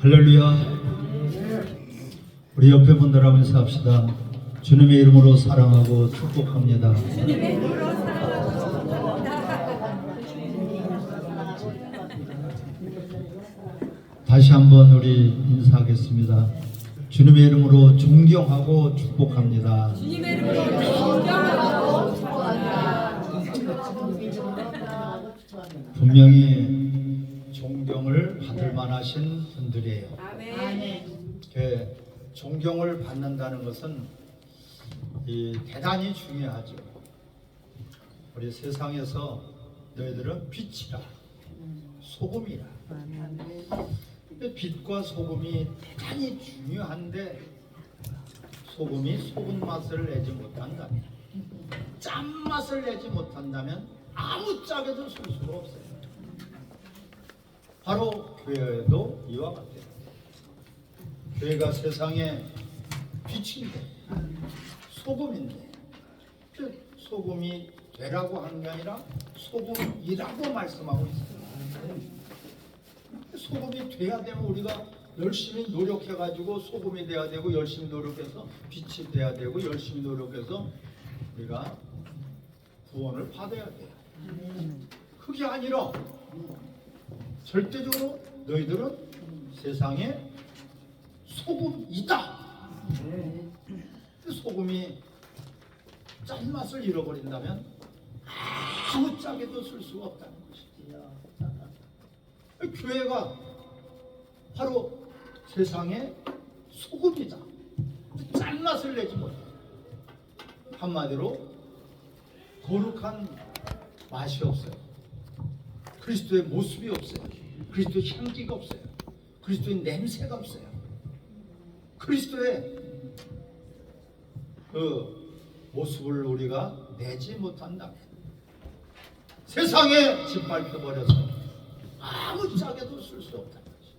할렐루야. 우리 옆에 분들하고 인사합시다. 주님의 이름으로 사랑하고 축복합니다. 다시 한번 우리 인사하겠습니다. 주님의 이름으로 존경하고 축복합니다. 주님의 이름으로 존경하고 축복합니다. 분명히 존경을 받을 만하신 분들이에요. 아멘. 존경을 받는다는 것은 대단히 중요하죠. 우리 세상에서 너희들은 빛이라, 소금이라. 빛과 소금이 대단히 중요한데 소금이 소금 맛을 내지 못한다면, 짠맛을 내지 못한다면 아무 짝에도 쓸 수가 없어요. 바로 교회도 이와 같아요. 교회가 세상의 빛인데, 소금인데, 소금이 되라고 하는 게 아니라 소금이라고 말씀하고 있어요. 소금이 돼야 되면 우리가 열심히 노력해가지고 소금이 돼야 되고, 열심히 노력해서 빛이 돼야 되고, 열심히 노력해서 우리가 구원을 받아야 돼요. 그게 아니라 절대적으로 너희들은 세상에 소금이다. 소금이 짠맛을 잃어버린다면 아무 짝에도 쓸 수가 없다는 것이지. 교회가 바로 세상의 소금이다. 짠맛을 내지 못해. 한마디로 거룩한 맛이 없어요. 그리스도의 모습이 없어요. 그리스도의 향기가 없어요. 그리스도의 냄새가 없어요. 그리스도의 그 모습을 우리가 내지 못한다면 세상에 짓밟혀버려서 아무 짝에도 쓸 수 없다는 것이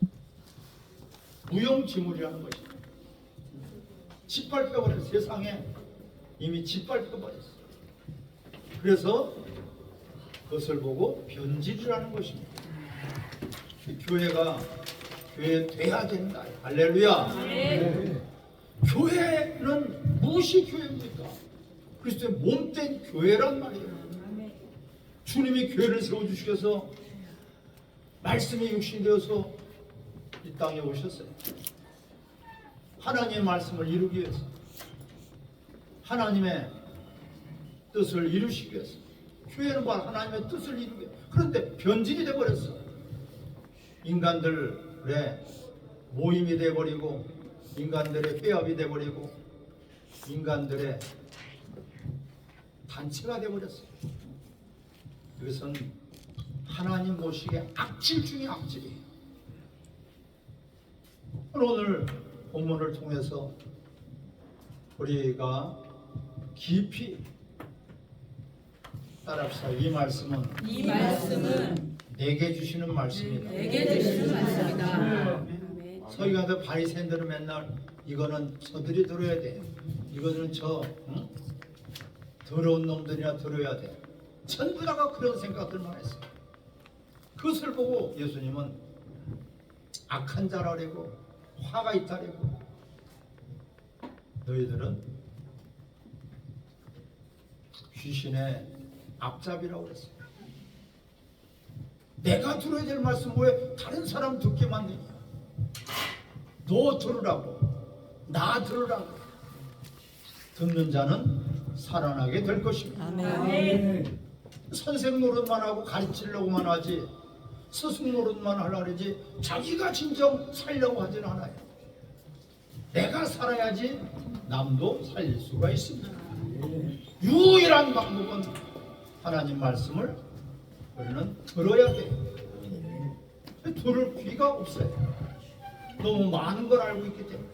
무용지물이라는 것입니다. 짓밟혀버려, 세상에 이미 짓밟혀버렸어. 그래서 그것을 보고 변질이라는 것입니다. 교회가 교회 돼야 된다. 할렐루야. 네. 교회는 무엇이 교회입니까? 그리스도의 몸된 교회란 말이에요. 주님이 교회를 세워주시면서 말씀이 육신되어서 이 땅에 오셨어요. 하나님의 말씀을 이루기 위해서, 하나님의 뜻을 이루시기 위해서. 교회는 바로 하나님의 뜻을 이루기 위해서. 그런데 변질이 되어버렸어. 인간들의 모임이 되어버리고, 인간들의 회합이 되어버리고, 인간들의 단체가 되어버렸어요. 이것은 하나님 모시기에 악질 중에 악질이에요. 오늘 본문을 통해서 우리가 깊이 따라합시다. 이 말씀은 내게 주시는 말씀이다. 내게 주시는 말씀이다. 서기관들 바리새인들은 맨날 이거는 저들이 들어야 돼. 이거는 더러운 놈들이나 들어야 돼. 전부 다가 그런 생각들만 했어요. 그것을 보고 예수님은 악한 자라고 화가 있다고, 너희들은 귀신의 앞잡이라고 그랬어요. 내가 들어야 될 말씀 왜 다른 사람 듣게 만드냐? 너 들으라고, 나 들으라고. 듣는 자는 살아나게 될 것입니다. 아멘. 선생 노릇만 하고 가르치려고만 하지, 스승 노릇만 하려고 하지 자기가 진정 살려고 하진 않아요. 내가 살아야지 남도 살릴 수가 있습니다. 유일한 방법은 하나님 말씀을 우리는 들어야 돼요. 들을 귀가 없어요. 너무 많은 걸 알고 있기 때문에,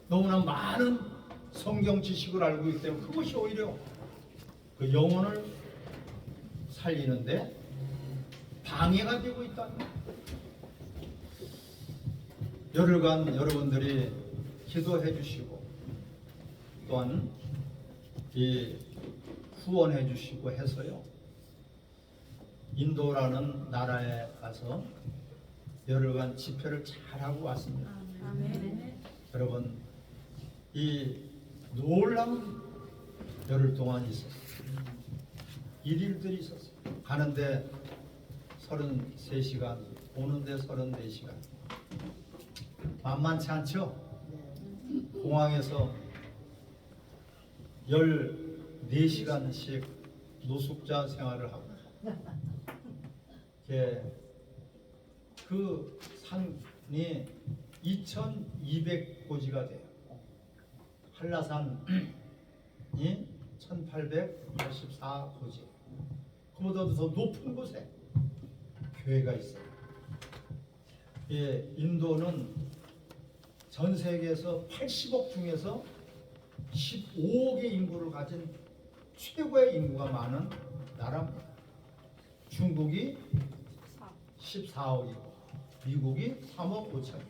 너무나 많은 성경 지식을 알고 있기 때문에 그것이 오히려 그 영혼을 살리는데 방해가 되고 있다는 거예요. 열흘간 여러분들이 기도해 주시고 또한 이 후원해 주시고 해서요, 인도라는 나라에 가서 열흘간 집회를 잘하고 왔습니다. 여러분, 이 놀라운 열흘 동안 있었어요. 일일들이 있었어요. 가는데 33시간, 오는데 34시간. 만만치 않죠? 공항에서 14시간씩 노숙자 생활을 하고, 그 산이 2200고지가 돼요. 한라산이 1884고지. 그보다도 더 높은 곳에 교회가 있어요. 인도는 전 세계에서 80억 중에서 15억의 인구를 가진 최고의 인구가 많은 나라입니다. 중국이 14억이고 미국이 3억 5천이고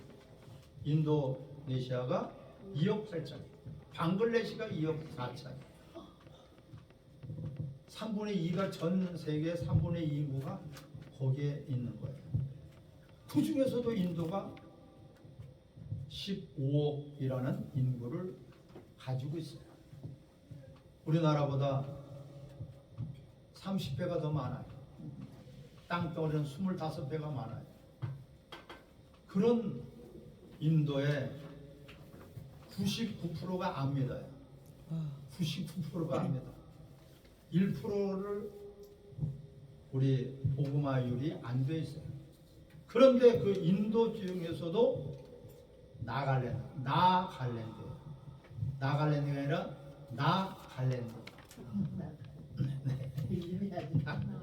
인도네시아가 2억 8천이고 방글라데시가 2억 4천이고 3분의 2가 전 세계 3분의 2 인구가 거기에 있는 거예요. 그 중에서도 인도가 15억이라는 인구를 가지고 있어요. 우리나라보다 30배가 더 많아요. 땅덩어리는 25배가 많아요. 그런 인도의 99%가 안 믿어요. 99%가 안 믿어. 1%를 우리 복음화율이 안 돼 있어요. 그런데 그 인도 중에서도 나갈랜드가 아니라 나갈랜드.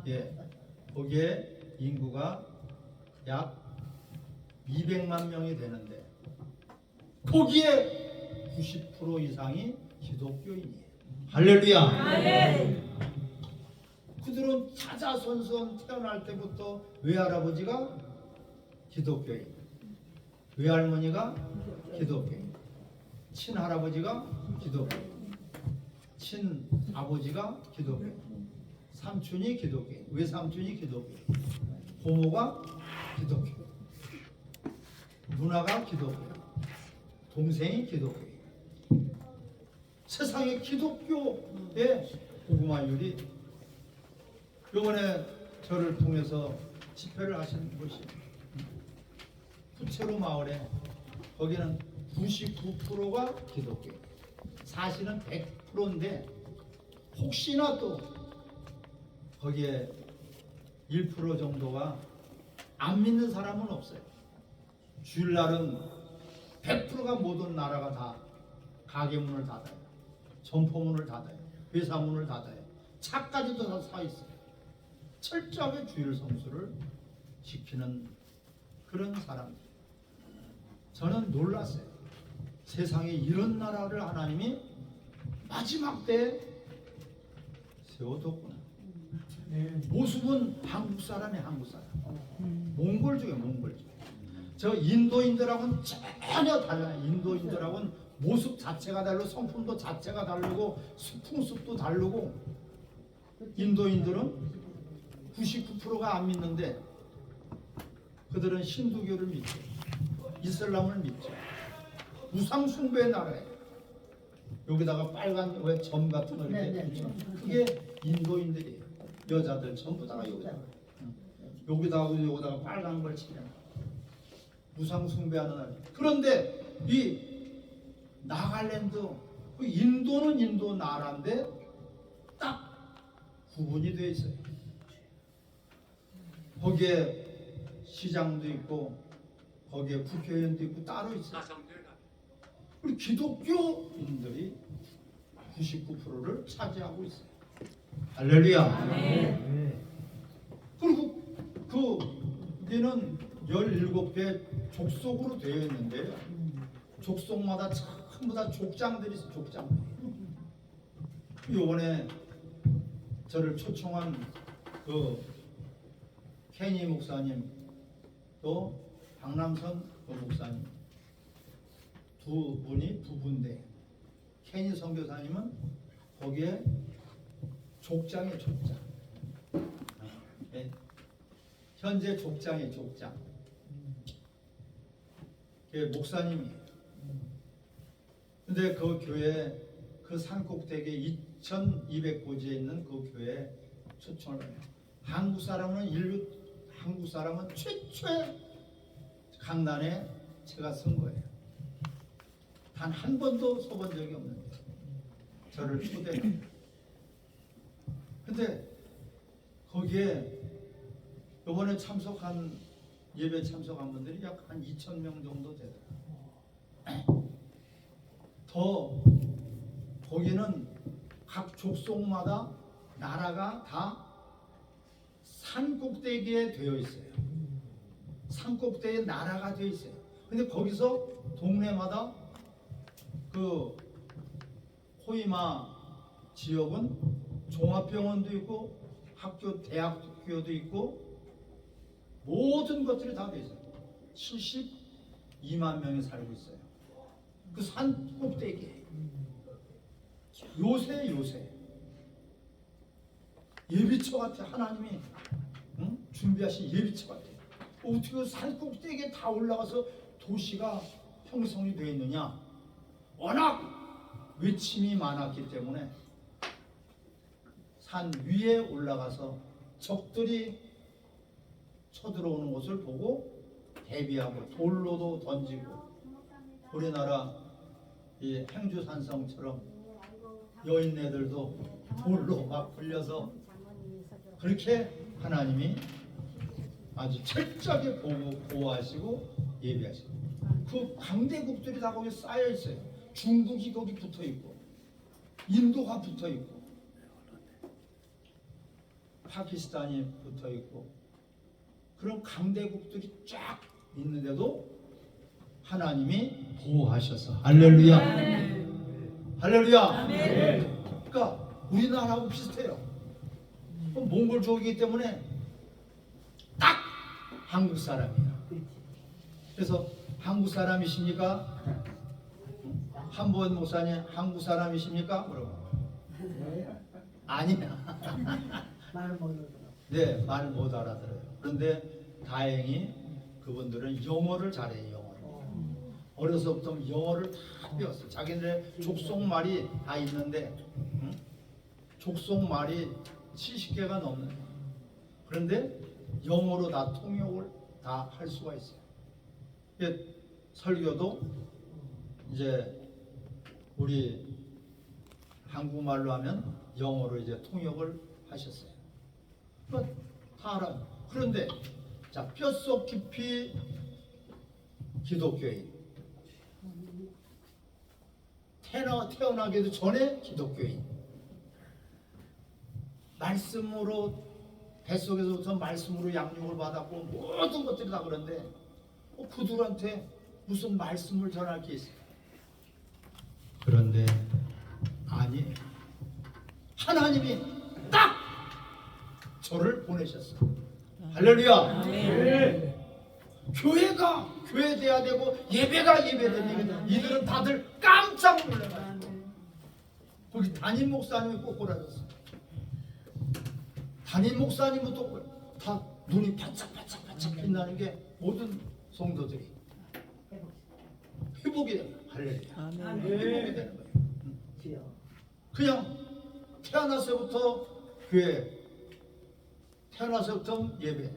예, 거기에 인구가 약 200만 명이 되는데 거기에 90% 이상이 기독교인이에요. 할렐루야. 그들은 자자손손 태어날 때부터 외할아버지가 기독교인, 외할머니가 기독교인, 친할아버지가 기독교인, 친아버지가 기독교인, 삼촌이 기독교인, 외삼촌이 기독교인, 고모가 기독교인, 누나가 기독교인, 동생이 기독교인. 세상에 기독교의 복음화율이 이번에 저를 통해서 집회를 하신 곳이 부채로 마을에 거기는 99%가 기독교, 사실은 100%인데 혹시나 또 거기에 1% 정도가 안 믿는 사람은 없어요. 주일날은 100%가 모든 나라가 다 가게 문을 닫아요. 점포 문을 닫아요. 회사 문을 닫아요. 차까지도 다 서 있어요. 철저하게 주일 성수를 지키는 그런 사람들. 저는 놀랐어요. 세상에 이런 나라를 하나님이 마지막 때에 세워뒀구나. 모습은 한국 사람이에요. 한국 사람. 몽골족이에요. 몽골족. 저 인도인들하고는 전혀 달라요. 인도인들하고는 모습 자체가 다르고 성품도 자체가 다르고 풍습도 다르고. 인도인들은 99%가 안 믿는데 그들은 힌두교를 믿죠. 이슬람을 믿죠. 우상 숭배의 나라예요. 여기다가 빨간 왜 점 같은 거 이렇게 붙여. 그게 인도인들이에요. 여자들 전부 다가 여기다가 빨간 걸 치면 우상 숭배하는 나라. 그런데 이 나갈랜드, 인도는 인도 나라인데 딱 구분이 돼 있어요. 거기에 시장도 있고 거기에 국회의원도 있고 따로 있어요. 우리 기독교인들이 99%를 차지하고 있어요. 할렐루야. 그리고 거기는 17개 족속으로 되어 있는데요. 족속마다 전부 다 족장들이 있어요. 족장들. 이번에 저를 초청한 그 케니 목사님 또 박남선 그 목사님 두 분이 부부인데 케니 선교사님은 거기에 족장이에요. 족장. 네. 현재 족장이에요. 족장. 그게 목사님이에요. 근데 그 교회 그 산꼭대기에 2200고지에 있는 그 교회에 초청을 해요. 한국 사람은 최초의 강단에 제가 선 거예요. 단 한 번도 서본 적이 없는데 저를 초대해요. 근데 거기에 이번에 예배 참석한 분들이 약 한 2,000명 정도 되더라고요. 더 거기는 각 족속마다 나라가 다 산 꼭대기에 되어 있어요. 산 꼭대기에 나라가 되어 있어요. 근데 거기서 동네마다 그 코이마 지역은 종합병원도 있고 학교 대학교도 있고 모든 것들이 다 되어 있어요. 72만 명이 살고 있어요. 그 산 꼭대기에 요새 예비처 같아. 하나님이 준비하신 예비처 같아. 어떻게 산 꼭대기에 다 올라가서 도시가 형성이 되어 있느냐? 워낙 외침이 많았기 때문에 산 위에 올라가서 적들이 쳐들어오는 것을 보고 대비하고 돌로도 던지고 우리나라 이 행주산성처럼 여인네들도 돌로 막 굴려서 그렇게 하나님이 아주 철저하게 보호하시고 예비하시고 그 강대국들이 다 거기 쌓여 있어요. 중국이 거기 붙어 있고 인도가 붙어 있고 파키스탄이 붙어 있고 그런 강대국들이 쫙 있는데도 하나님이 보호하셔서 할렐루야. 할렐루야. 그러니까 우리나라하고 비슷해요. 몽골족이기 때문에 딱 한국 사람이에요. 그래서 한국 사람이십니까? 한보현 목사님 한국 사람이십니까? 물어봐. 아니야. 말을 못 알아들어. 네, 말 못 알아들어요. 그런데 다행히 그분들은 영어를 잘해요. 영어를. 어려서부터 영어를 다 배웠어요. 자기네 족속말이 다 있는데 족속말이 70개가 넘는. 그런데 영어로 다 통역을 다 할 수가 있어요. 설교도 이제 우리 한국말로 하면 영어로 이제 통역을 하셨어요. 다 알아요. 그런데 자, 뼛속 깊이 기독교인, 태어나기도 전에 기독교인, 말씀으로 뱃속에서부터 말씀으로 양육을 받았고 모든 것들이 다 그런데 그들한테 무슨 말씀을 전할 게 있어요? 그런데 아니, 하나님이 딱 저를 보내셨어요. 할렐루야. 교회가 교회돼야 되고 예배가 예배되니 이들은 다들 깜짝 놀라요. 거기 담임 목사님이 꼭 골아줬어요. 담임 목사님부터 다 눈이 반짝반짝 빛나는 게 모든 성도들이 회복이 되는 거예요. 할렐루야. 회복이 되는 거예요. 그냥 태어나서부터 교회, 태어나서부터 예배.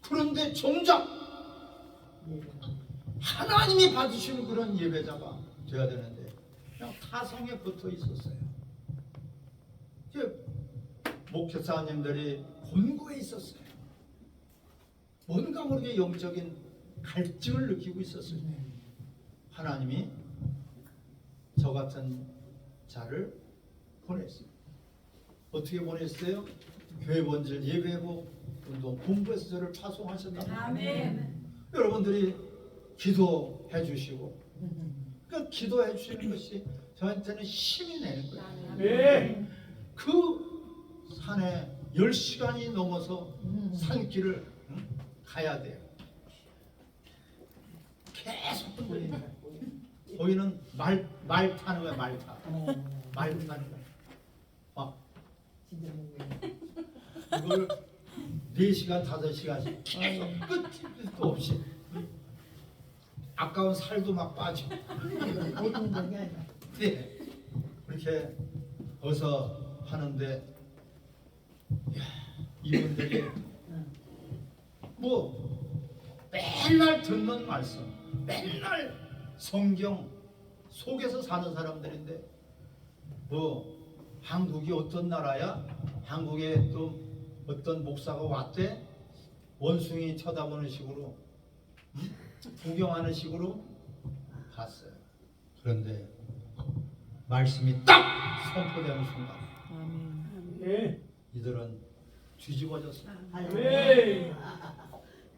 그런데 정작 하나님이 받으시는 그런 예배자가 되어야 되는데 그냥 타성에 붙어 있었어요. 목회사님들이 곤고해 있었어요. 뭔가 모르게 영적인 갈증을 느끼고 있었어요. 하나님이 저 같은 자를 보냈어요. 어떻게 보냈어요? 교회 본질 예배고 운동 공부해서 저를 파송하셨다. 아멘. 여러분들이 기도해 주시고 그 기도해 주시는 것이 저한테는 힘이 되는 거예요. 네. 그 산에 10시간이 넘어서 산길을 가야 돼요. 계속 거기는 말 타는 거야. 말 타는 거야. 이걸 4시간 5시간씩 계속 끝도 없이 아까운 살도 막 빠져. 모든 분이 아니라. 네. 그렇게 어서 하는데 야, 이분들이 뭐 맨날 듣는 말씀, 맨날 성경 속에서 사는 사람들인데 뭐 한국이 어떤 나라야? 한국에 또 어떤 목사가 왔대? 원숭이 쳐다보는 식으로 구경하는 식으로 갔어요. 그런데 말씀이 딱 선포되는 순간 이들은 뒤집어졌어요. 네.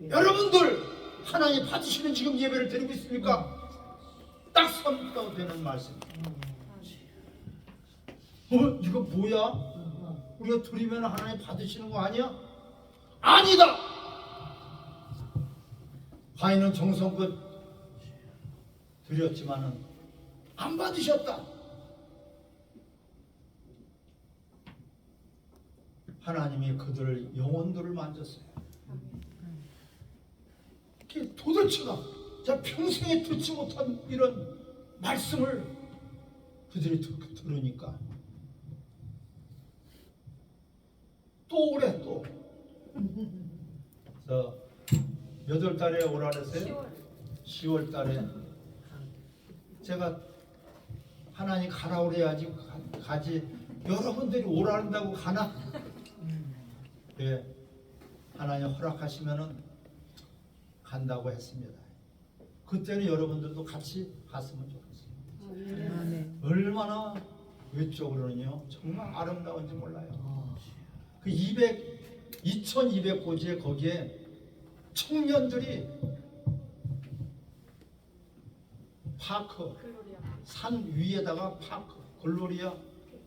여러분들 하나님 받으시는 지금 예배를 드리고 있습니까? 딱 선포되는 말씀. 이거 뭐야? 우리가 드리면 하나님 받으시는 거 아니야? 아니다. 과인은 정성껏 드렸지만은 안 받으셨다. 하나님이 그들을 영혼들을 만졌어요. 도대체가 자 평생에 듣지 못한 이런 말씀을 그들이 들으니까 또 오래 또 그래서 몇 월 달에 오라 그랬어요? 10월 달에 제가 하나님 가라 그래야지 가지 여러분들이 오라 한다고 가나? 예, 하나님 허락하시면은 간다고 했습니다. 그때는 여러분들도 같이 갔으면 좋겠어요. 얼마나 외적으로는요 정말 아름다운지 몰라요. 그 2200고지에 거기에 청년들이 파크 산 위에다가 파크 글로리아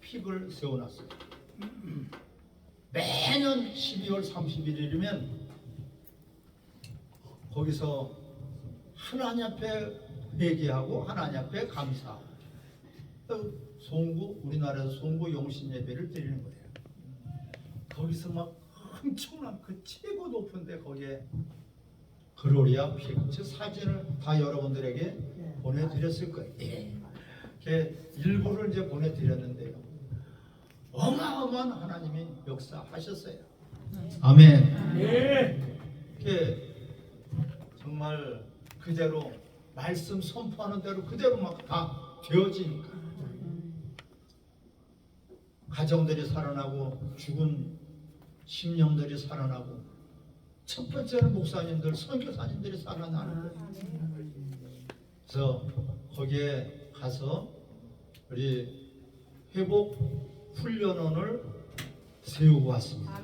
픽을 세워놨어요. 매년 12월 31일이면 거기서 하나님 앞에 회개하고 하나님 앞에 감사하고 송구 우리나라에서 송구 용신 예배를 드리는 거예요. 거기서 막 엄청난 그 최고 높은데 거기에 글로리아 픽 사진을 다 여러분들에게 보내드렸을 거예요. 예. 일부를 이제 보내드렸는데요. 어마어마한 하나님이 역사하셨어요. 아멘. 예. 정말 그대로 말씀 선포하는 대로 그대로 막 다 되어지니까 가정들이 살아나고 죽은 심령들이 살아나고 첫 번째는 목사님들 선교사님들이 살아나는 거예요. 그래서 거기에 가서 우리 회복 훈련원을 세우고 왔습니다.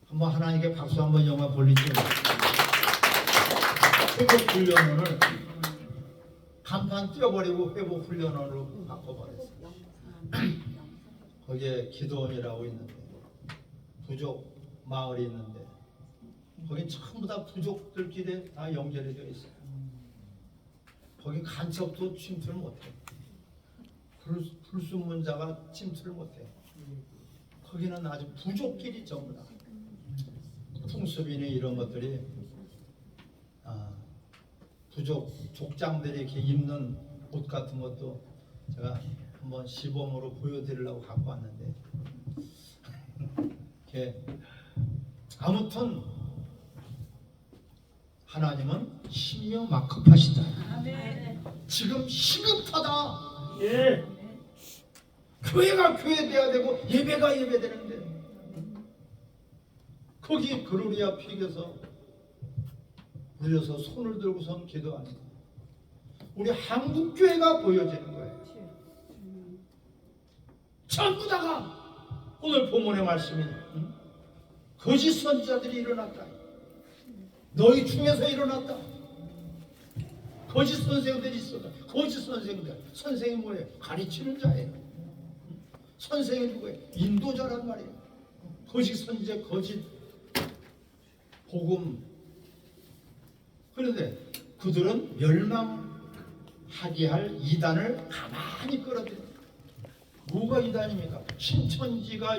한번 하나님께 박수 한번 영화 돌리죠. 회복 훈련원을 간판 띄워버리고 회복 훈련원으로 바꿔버렸어요. 거기에 기도원이라고 있는데 부족 마을이 있는데 거기 전부 다 부족들끼리 다 연결이 되어 있어요. 거기 간첩도 침투를 못해. 불순문자가 침투를 못해. 거기는 아주 부족끼리 전부 다 풍습이니 이런 것들이 부족 족장들이 이렇게 입는 옷 같은 것도 제가 한번 시범으로 보여드리려고 갖고 왔는데 이렇게 아무튼 하나님은 신명막급하시다. 지금 시급하다. 교회가 교회돼야 되고 예배가 예배되는데 거기 글로리아 픽에서 우리에서 손을 들고선 기도하는 거예요. 우리 한국 교회가 보여지는 거예요. 전부 다가 오늘 본문의 말씀이 거짓 선지자들이 일어났다. 너희 중에서 일어났다. 거짓 선생들이 있었다. 거짓 선생들. 선생이 뭐예요? 가르치는 자예요. 선생이 누구예요? 인도자란 말이에요. 거짓 선지자, 거짓 복음. 그런데 그들은 멸망하게 할 이단을 가만히 끌어들여요. 뭐가 이단입니까? 신천지가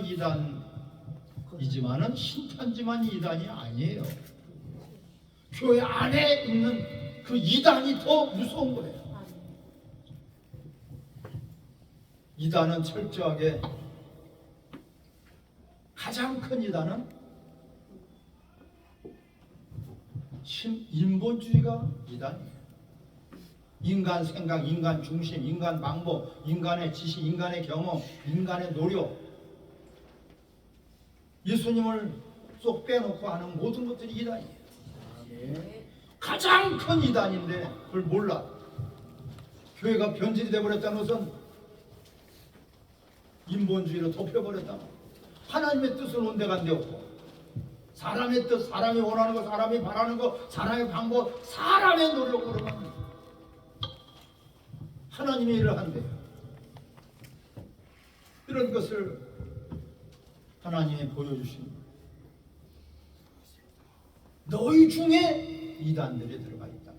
이단이지만은 신천지만 이단이 아니에요. 교회 안에 있는 그 이단이 더 무서운 거예요. 이단은 철저하게 가장 큰 이단은 인본주의가 이단이에요. 인간 생각, 인간 중심, 인간 방법, 인간의 지식, 인간의 경험, 인간의 노력, 예수님을 쏙 빼놓고 하는 모든 것들이 이단이에요. 가장 큰 이단인데 그걸 몰라. 교회가 변질이 되어버렸다는 것은 인본주의로 덮여버렸다. 하나님의 뜻은 온데간데 없고, 사람의 뜻, 사람이 원하는 거, 사람이 바라는 거, 사람의 방법, 사람의 노력으로만 하나님의 일을 한대요. 이런 것을 하나님이 보여주신 거예요. 너희 중에 이단들이 들어가 있다.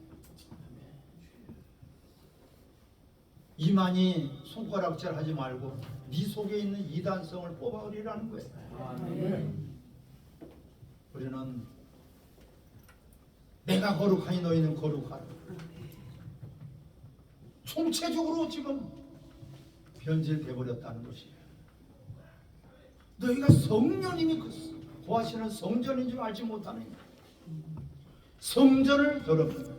이만희 손가락질 하지 말고 네 속에 있는 이단성을 뽑아버리라는 거예요. 우리는 내가 거룩하니 너희는 거룩하라. 총체적으로 지금 변질돼 버렸다는 것이에요. 너희가 성령님이 거하시는 성전인 줄 알지 못하느냐. 성전을 더럽힌다.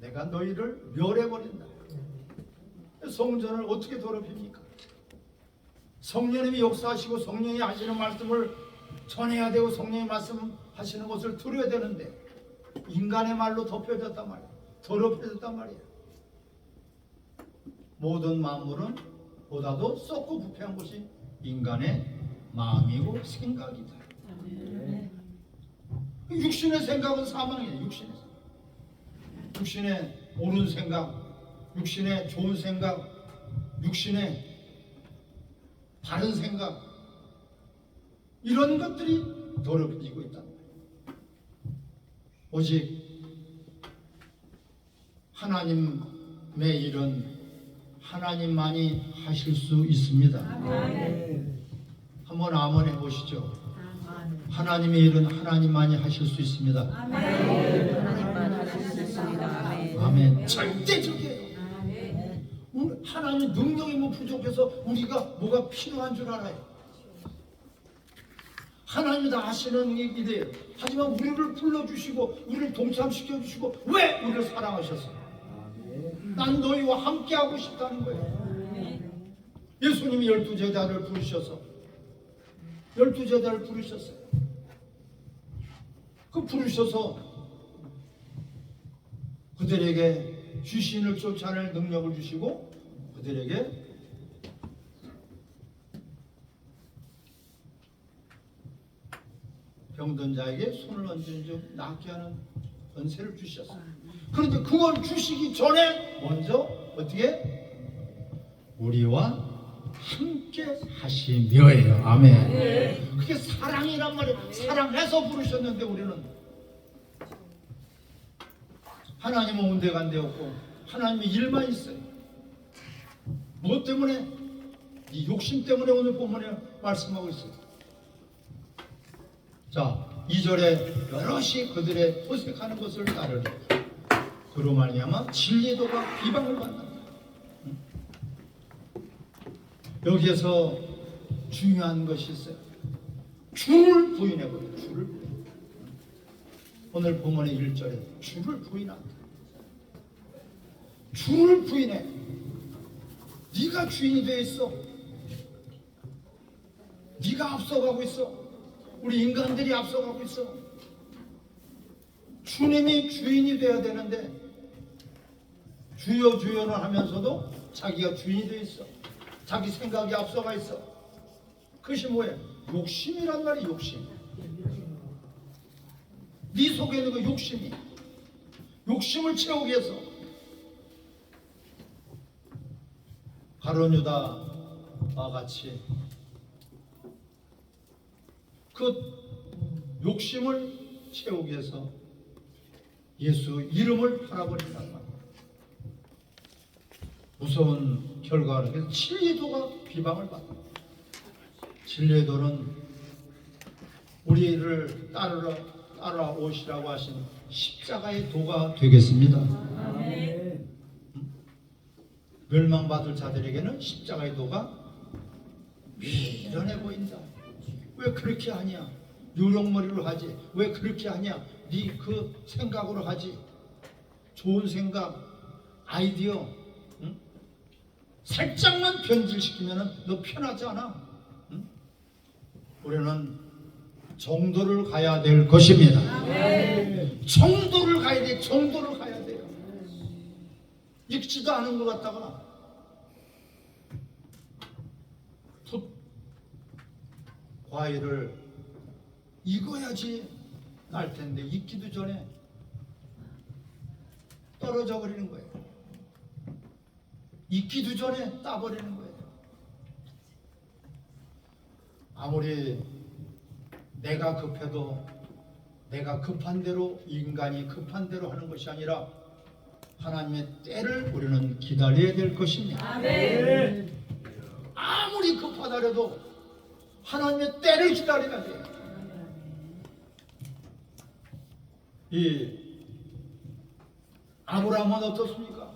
내가 너희를 멸해버린다. 성전을 어떻게 더럽힙니까? 성령님이 역사하시고 성령이 하시는 말씀을 전해야 되고 성령이 말씀하시는 것을 들어야 되는데 인간의 말로 덮여졌단 말이야. 더럽혀졌단 말이야. 모든 만물은 보다도 썩고 부패한 것이 인간의 마음이고 생각이다. 육신의 생각은 사망이에요. 육신의 옳은 생각, 육신의 좋은 생각, 육신의 바른 생각, 이런 것들이 더럽혀지고 있다. 오직 하나님의 일은 하나님만이 하실 수 있습니다. 한번 아멘 해보시죠. 하나님의 일은 하나님만이 하실 수 있습니다. 하나님만 하실 수 있습니다. 아멘. 절대적이에요. 하나님 능력이 뭐 부족해서 우리가 뭐가 필요한 줄 알아요. 하나님이 다 아시는 일이에요. 하지만 우리를 불러주시고 우리를 동참시켜주시고 왜 우리를 사랑하셨어요? 난 너희와 함께하고 싶다는 거예요. 예수님이 12제자를 부르셔서 12제자를 부르셨어요. 그 부르셔서 그들에게 귀신을 쫓아낼 능력을 주시고 그들에게 병든 자에게 손을 얹은 즉 낫게 하는 권세를 주셨어요. 그런데 그걸 주시기 전에 먼저 어떻게? 우리와 함께 하시며예요. 아멘. 그게 사랑이란 말이에요. 사랑해서 부르셨는데 우리는 하나님은 온데간데 없고 하나님의 일만 있어요. 무엇 때문에? 이 욕심 때문에 오늘 본문에 말씀하고 있어요. 자, 2절에 여럿이 그들의 호색하는 것을 따르리. 그로 말미암아 진리도가 비방을 받는다. 여기에서 중요한 것이 있어요. 주를 부인해버려요. 주를 부인. 오늘 본문의 1절에 주를 부인한다. 주를 부인해. 네가 주인이 되어 있어. 네가 앞서가고 있어. 우리 인간들이 앞서가고 있어. 주님이 주인이 되어야 되는데 주여 주여는 하면서도 자기가 주인이 되어 있어. 자기 생각이 앞서가 있어. 그것이 뭐예요? 욕심이란 말이야. 욕심. 네 속에 있는 그 욕심이, 욕심을 채우기 위해서 가룟 유다와 같이 그 욕심을 채우기 위해서 예수 이름을 팔아버린단 말이에요. 무서운 결과를 해서 진리도가 비방을 받는. 진리도는 우리를 따르라 따라오시라고 하신 십자가의 도가 되겠습니다. 멸망받을 자들에게는 십자가의 도가 미련해 보인다. 왜 그렇게 하냐? 요령머리로 하지. 왜 그렇게 하냐? 네 그 생각으로 하지. 좋은 생각, 아이디어, 응? 살짝만 변질시키면 너 편하지 않아. 응? 우리는 정도를 가야 될 것입니다. 정도를 가야 돼. 정도를 가야 돼요. 익지도 않은 것 같다가 풋 과일을 익어야지 날 텐데 익기도 전에 떨어져 버리는 거예요. 익기도 전에 따버리는 거예요. 아무리 내가 급해도 내가 급한 대로, 인간이 급한 대로 하는 것이 아니라 하나님의 때를 우리는 기다려야 될 것입니다. 아무리 급하더라도 하나님의 때를 기다려야 돼요. 이 아브라함은 어떻습니까?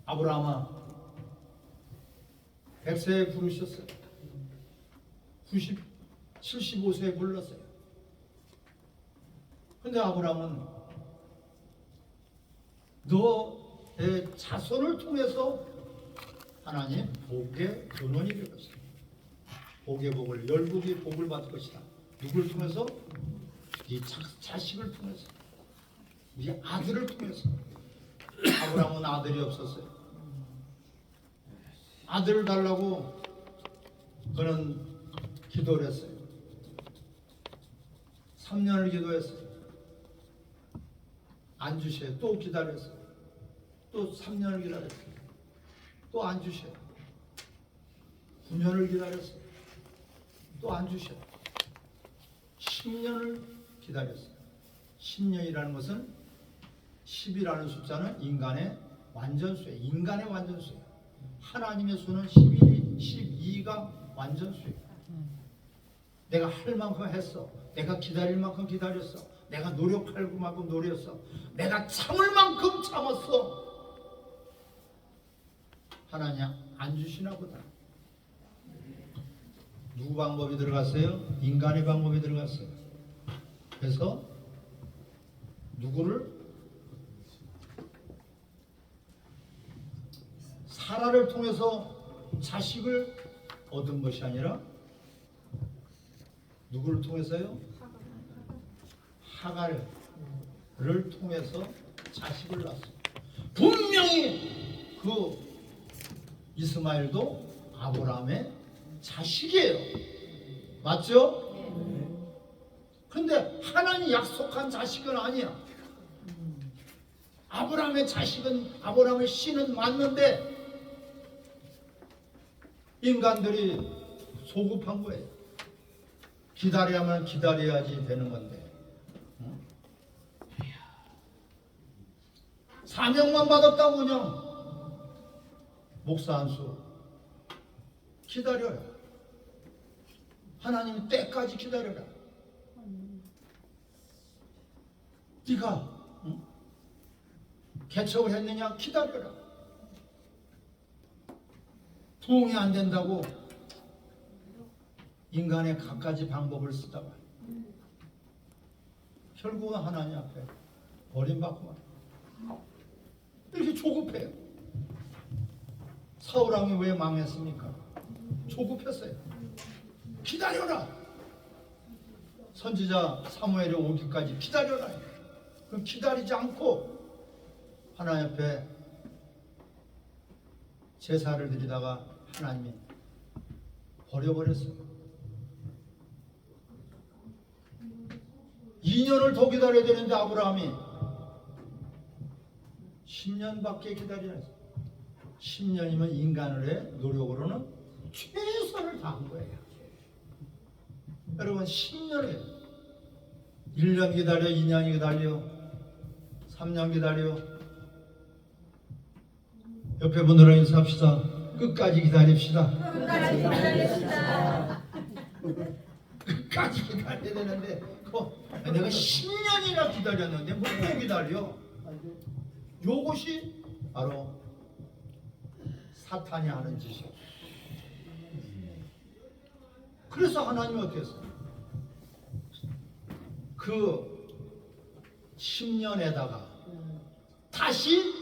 아브라함아 100세에 부르셨어요. 75세에 불렀어요. 근데 아브라함은 너의 자손을 통해서 하나님 복의 근원이 될 것이다. 복의 복을, 열국의 복을 받을 것이다. 누굴 통해서? 네 자식을 통해서, 네 아들을 통해서. 아브라함은 아들이 없었어요. 아들을 달라고 그는 기도를 했어요. 3년을 기도했어요. 안 주셔요. 또 기다렸어요. 또 3년을 기다렸어요. 또 안 주셔요. 9년을 기다렸어요. 또 안 주셔요. 10년을 기다렸어요. 10년이라는 것은 10이라는 숫자는 인간의 완전수예요. 인간의 완전수예요. 하나님의 수는 12가 완전수예요. 내가 할 만큼 했어. 내가 기다릴 만큼 기다렸어. 내가 노력할 만큼 노렸어. 내가 참을 만큼 참았어. 하나님 안 주시나 보다. 누구 방법이 들어갔어요? 인간의 방법이 들어갔어요. 그래서 누구를? 사라를 통해서 자식을 얻은 것이 아니라 누구를 통해서요? 하갈을 통해서 자식을 낳았어요. 분명히 그 이스마엘도 아브라함의 자식이에요. 맞죠? 그런데 하나님 약속한 자식은 아니야. 아브라함의 자식은, 아브라함의 씨는 맞는데 인간들이 소급한 거예요. 기다려야만 기다려야지 되는 건데. 사명만 받았다고 그냥 목사 안수 기다려라. 하나님 때까지 기다려라. 네가 개척을 했느냐? 기다려라. 부흥이 안 된다고 인간의 갖가지 방법을 쓰다가 결국은 하나님 앞에 버림받고 이렇게 조급해요. 사울왕이 왜 망했습니까? 조급했어요. 기다려라. 선지자 사무엘이 오기까지 기다려라. 그럼 기다리지 않고 하나님 앞에 제사를 드리다가 하나님이 버려버렸어요. 2년을 더 기다려야 되는데 아브라함이 10년밖에 기다려야 했어요. 10년이면 인간의 노력으로는 최선을 다한 거예요. 여러분 10년이에요. 1년 기다려, 2년 기다려, 3년 기다려. 옆에 분들은 인사합시다. 끝까지 기다립시다. 끝까지 기다립시다. 끝까지 기다려야 되는데 내가 10년이나 기다렸는데 뭘 또 기다려? 요것이 바로 사탄이 하는 짓이야. 그래서 하나님이 어떻게 했어요? 그 10년에다가 다시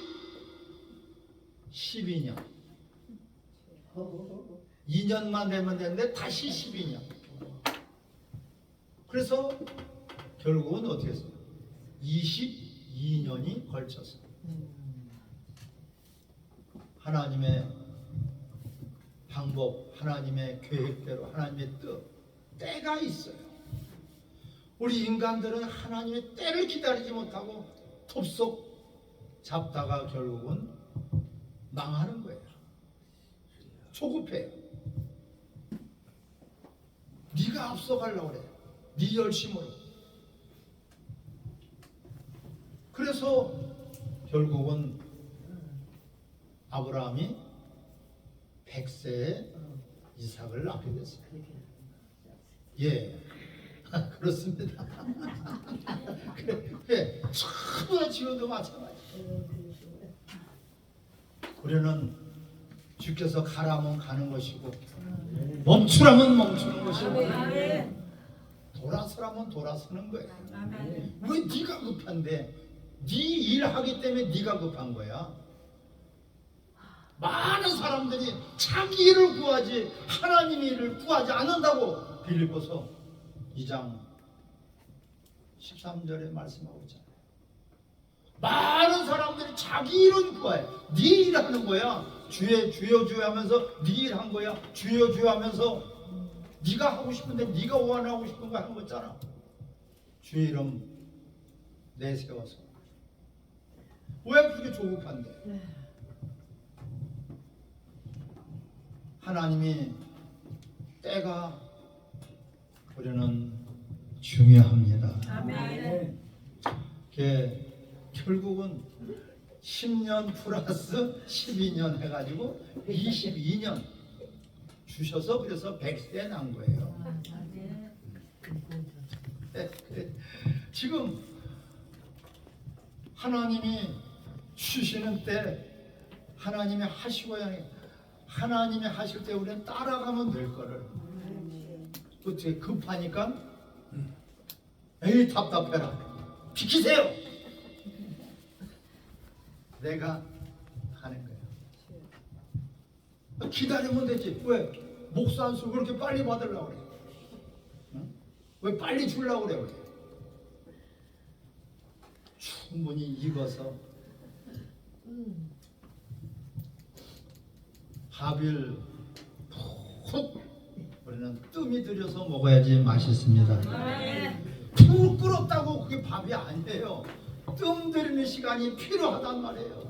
12년 2년만 되면 되는데 다시 12년. 그래서 결국은 어떻게 했어요? 22년이 걸쳤어요. 하나님의 방법, 하나님의 계획대로, 하나님의 뜻, 때가 있어요. 우리 인간들은 하나님의 때를 기다리지 못하고 톱속 잡다가 결국은 망하는 거예요. 조급해요. 네가 앞서가려고 그래. 네 열심으로. 그래서 결국은 아브라함이 100세에 이삭을 낳게 됐어요. 예, 그렇습니다. 그래, 전부 다 지금도 마찬가지. 우리는 주께서 가라면 가는 것이고 멈추라면 멈추는 것이고 돌아서라면 돌아서는 거예요. 왜 네가 급한데? 네 일하기 때문에 네가 급한 거야. 많은 사람들이 자기 일을 구하지 하나님의 일을 구하지 않는다고 빌립보서 2장 13절에 말씀하고 있잖아요. 많은 사람들이 자기 일은 구해. 네 일하는 거야. 주여 주여 하면서 네 일한 거야. 주여 주여 하면서 네가 하고 싶은데 네가 원하고 싶은 거 하는 거잖아. 주의 이름 내세워서. 왜 그렇게 조급한데? 하나님이 때가 우리는 중요합니다. 아멘. 결국은 10년 플러스 12년 해가지고 22년 주셔서 그래서 100세 난 거예요. 지금 하나님이 주시는 때 하나님이 하시고야 하나님이 하실 때 우리는 따라가면 될 거를 어떻게 급하니까 에이 답답해라 비키세요. 내가 하는 거야. 기다리면 되지. 왜 목수 한 수 그렇게 빨리 받으려고 그래? 응? 왜 빨리 주려고 그래? 충분히 익어서 하빌 푹 우리는 뜸이 들여서 먹어야지 맛있습니다. 푹 끓었다고 그게 밥이 아니에요. 뜸 들이는 시간이 필요하단 말이에요.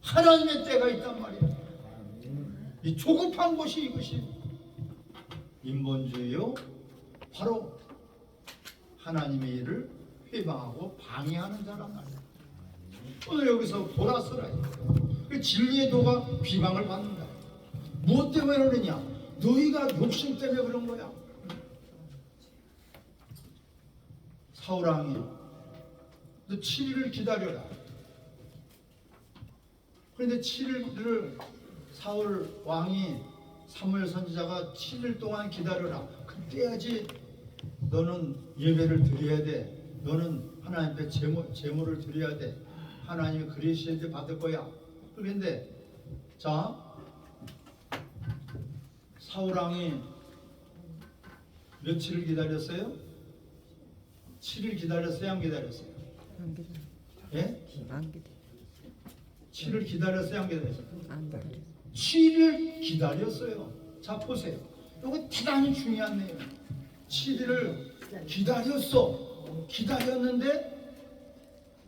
하나님의 때가 있단 말이에요. 이 조급한 것이 이것이 인본주의요. 바로 하나님의 일을 회방하고 방해하는 자란 말이에요. 오늘 여기서 돌아서라. 그 진리의 도가 비방을 받는다. 무엇 때문에 그러느냐? 너희가 욕심 때문에 그런 거야. 사울왕이 너 7일을 기다려라. 그런데 7일을 사울 왕이 사무엘 선지자가 7일 동안 기다려라. 그때야지 너는 예배를 드려야 돼. 너는 하나님 앞에 제물을 드려야 돼. 하나님이 그리시할 때 받을 거야. 그런데 자 사울왕이 며칠을 기다렸어요? 7일 기다렸어요? 안 기다렸어요? 안 기다려. 예? 안 기다려. 7일 기다렸어요? 안 기다렸어요? 안 기다려. 7일 기다렸어요. 자 보세요. 이거 대단히 중요한 내용. 7일을 기다렸어. 기다렸는데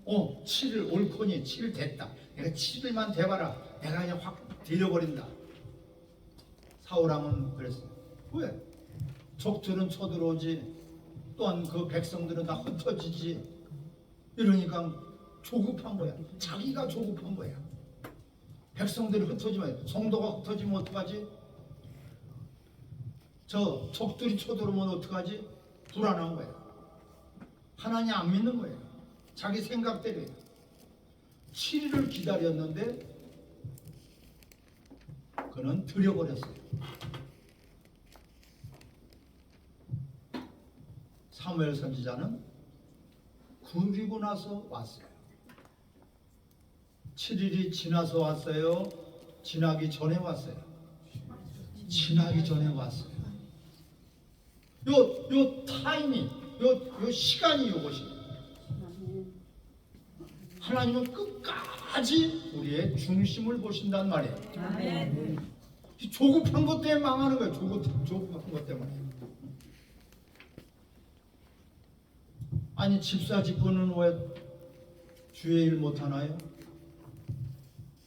7일 옳거니 7일 됐다. 내가 7일만 돼봐라. 내가 그냥 확 들려버린다. 사울왕은 그랬어요. 왜? 적들은 쳐들어오지. 또한 그 백성들은 다 흩어지지. 이러니까 조급한 거야. 자기가 조급한 거야. 백성들이 흩어지면 성도가 흩어지면 어떡하지? 저 적들이 쳐들어오면 어떡하지? 불안한 거예요. 하나님 안 믿는 거예요. 자기 생각대로예요. 7일을 기다렸는데 그는 들여버렸어요. 사무엘 선지자는 굶기고 나서 왔어요. 7일이 지나서 왔어요. 지나기 전에 왔어요. 지나기 전에 왔어요. 요 타이밍, 요 시간이 요것이. 하나님은 끝까지 우리의 중심을 보신단 말이에요. 조급한 것 때문에 망하는 거예요. 조급한 것 때문에. 아니 집사 집권은 왜 주의 일 못하나요?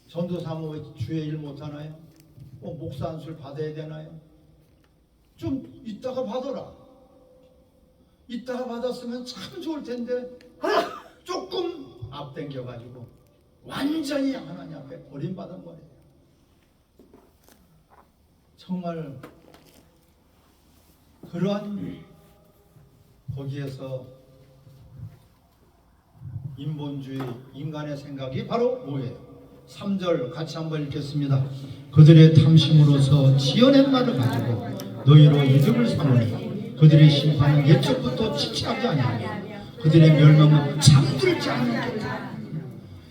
전도사모 왜 주의 일 못하나요? 목사 안수를 받아야 되나요? 좀 이따가 받아라. 이따가 받았으면 참 좋을 텐데 조금 앞당겨가지고 완전히 하나님 앞에 버림받은 거예요. 정말 그러한 거기에서 인본주의 인간의 생각이 바로 뭐예요? 3절 같이 한번 읽겠습니다. 그들의 탐심으로서 지어낸 말을 가지고 너희로 이득을 삼으니 그들의 심판은 옛적부터 지체하지 아니하며 그들의 멸망은 잠들지 않는다.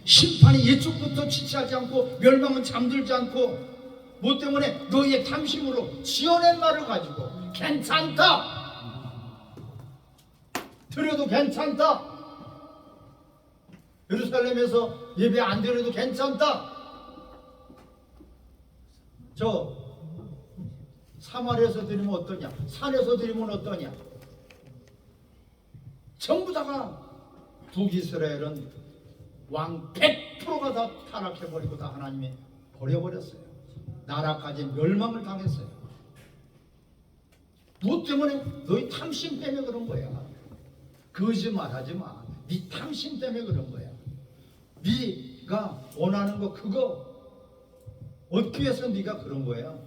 심판이 옛적부터 지체하지 않고 멸망은 잠들지 않고 뭐 때문에? 너희의 탐심으로 지어낸 말을 가지고 괜찮다. 드려도 괜찮다. 예루살렘에서 예배 안 드려도 괜찮다. 저 사마리아에서 드리면 어떠냐? 산에서 드리면 어떠냐? 전부 다가 북이스라엘은 왕 100%가 다 타락해버리고 다 하나님이 버려버렸어요. 나라까지 멸망을 당했어요. 뭐 때문에? 너희 탐심 때문에 그런 거야. 거짓말하지 마. 네 탐심 때문에 그런 거야. 네가 원하는 거 그거 얻기 위해서 네가 그런 거야.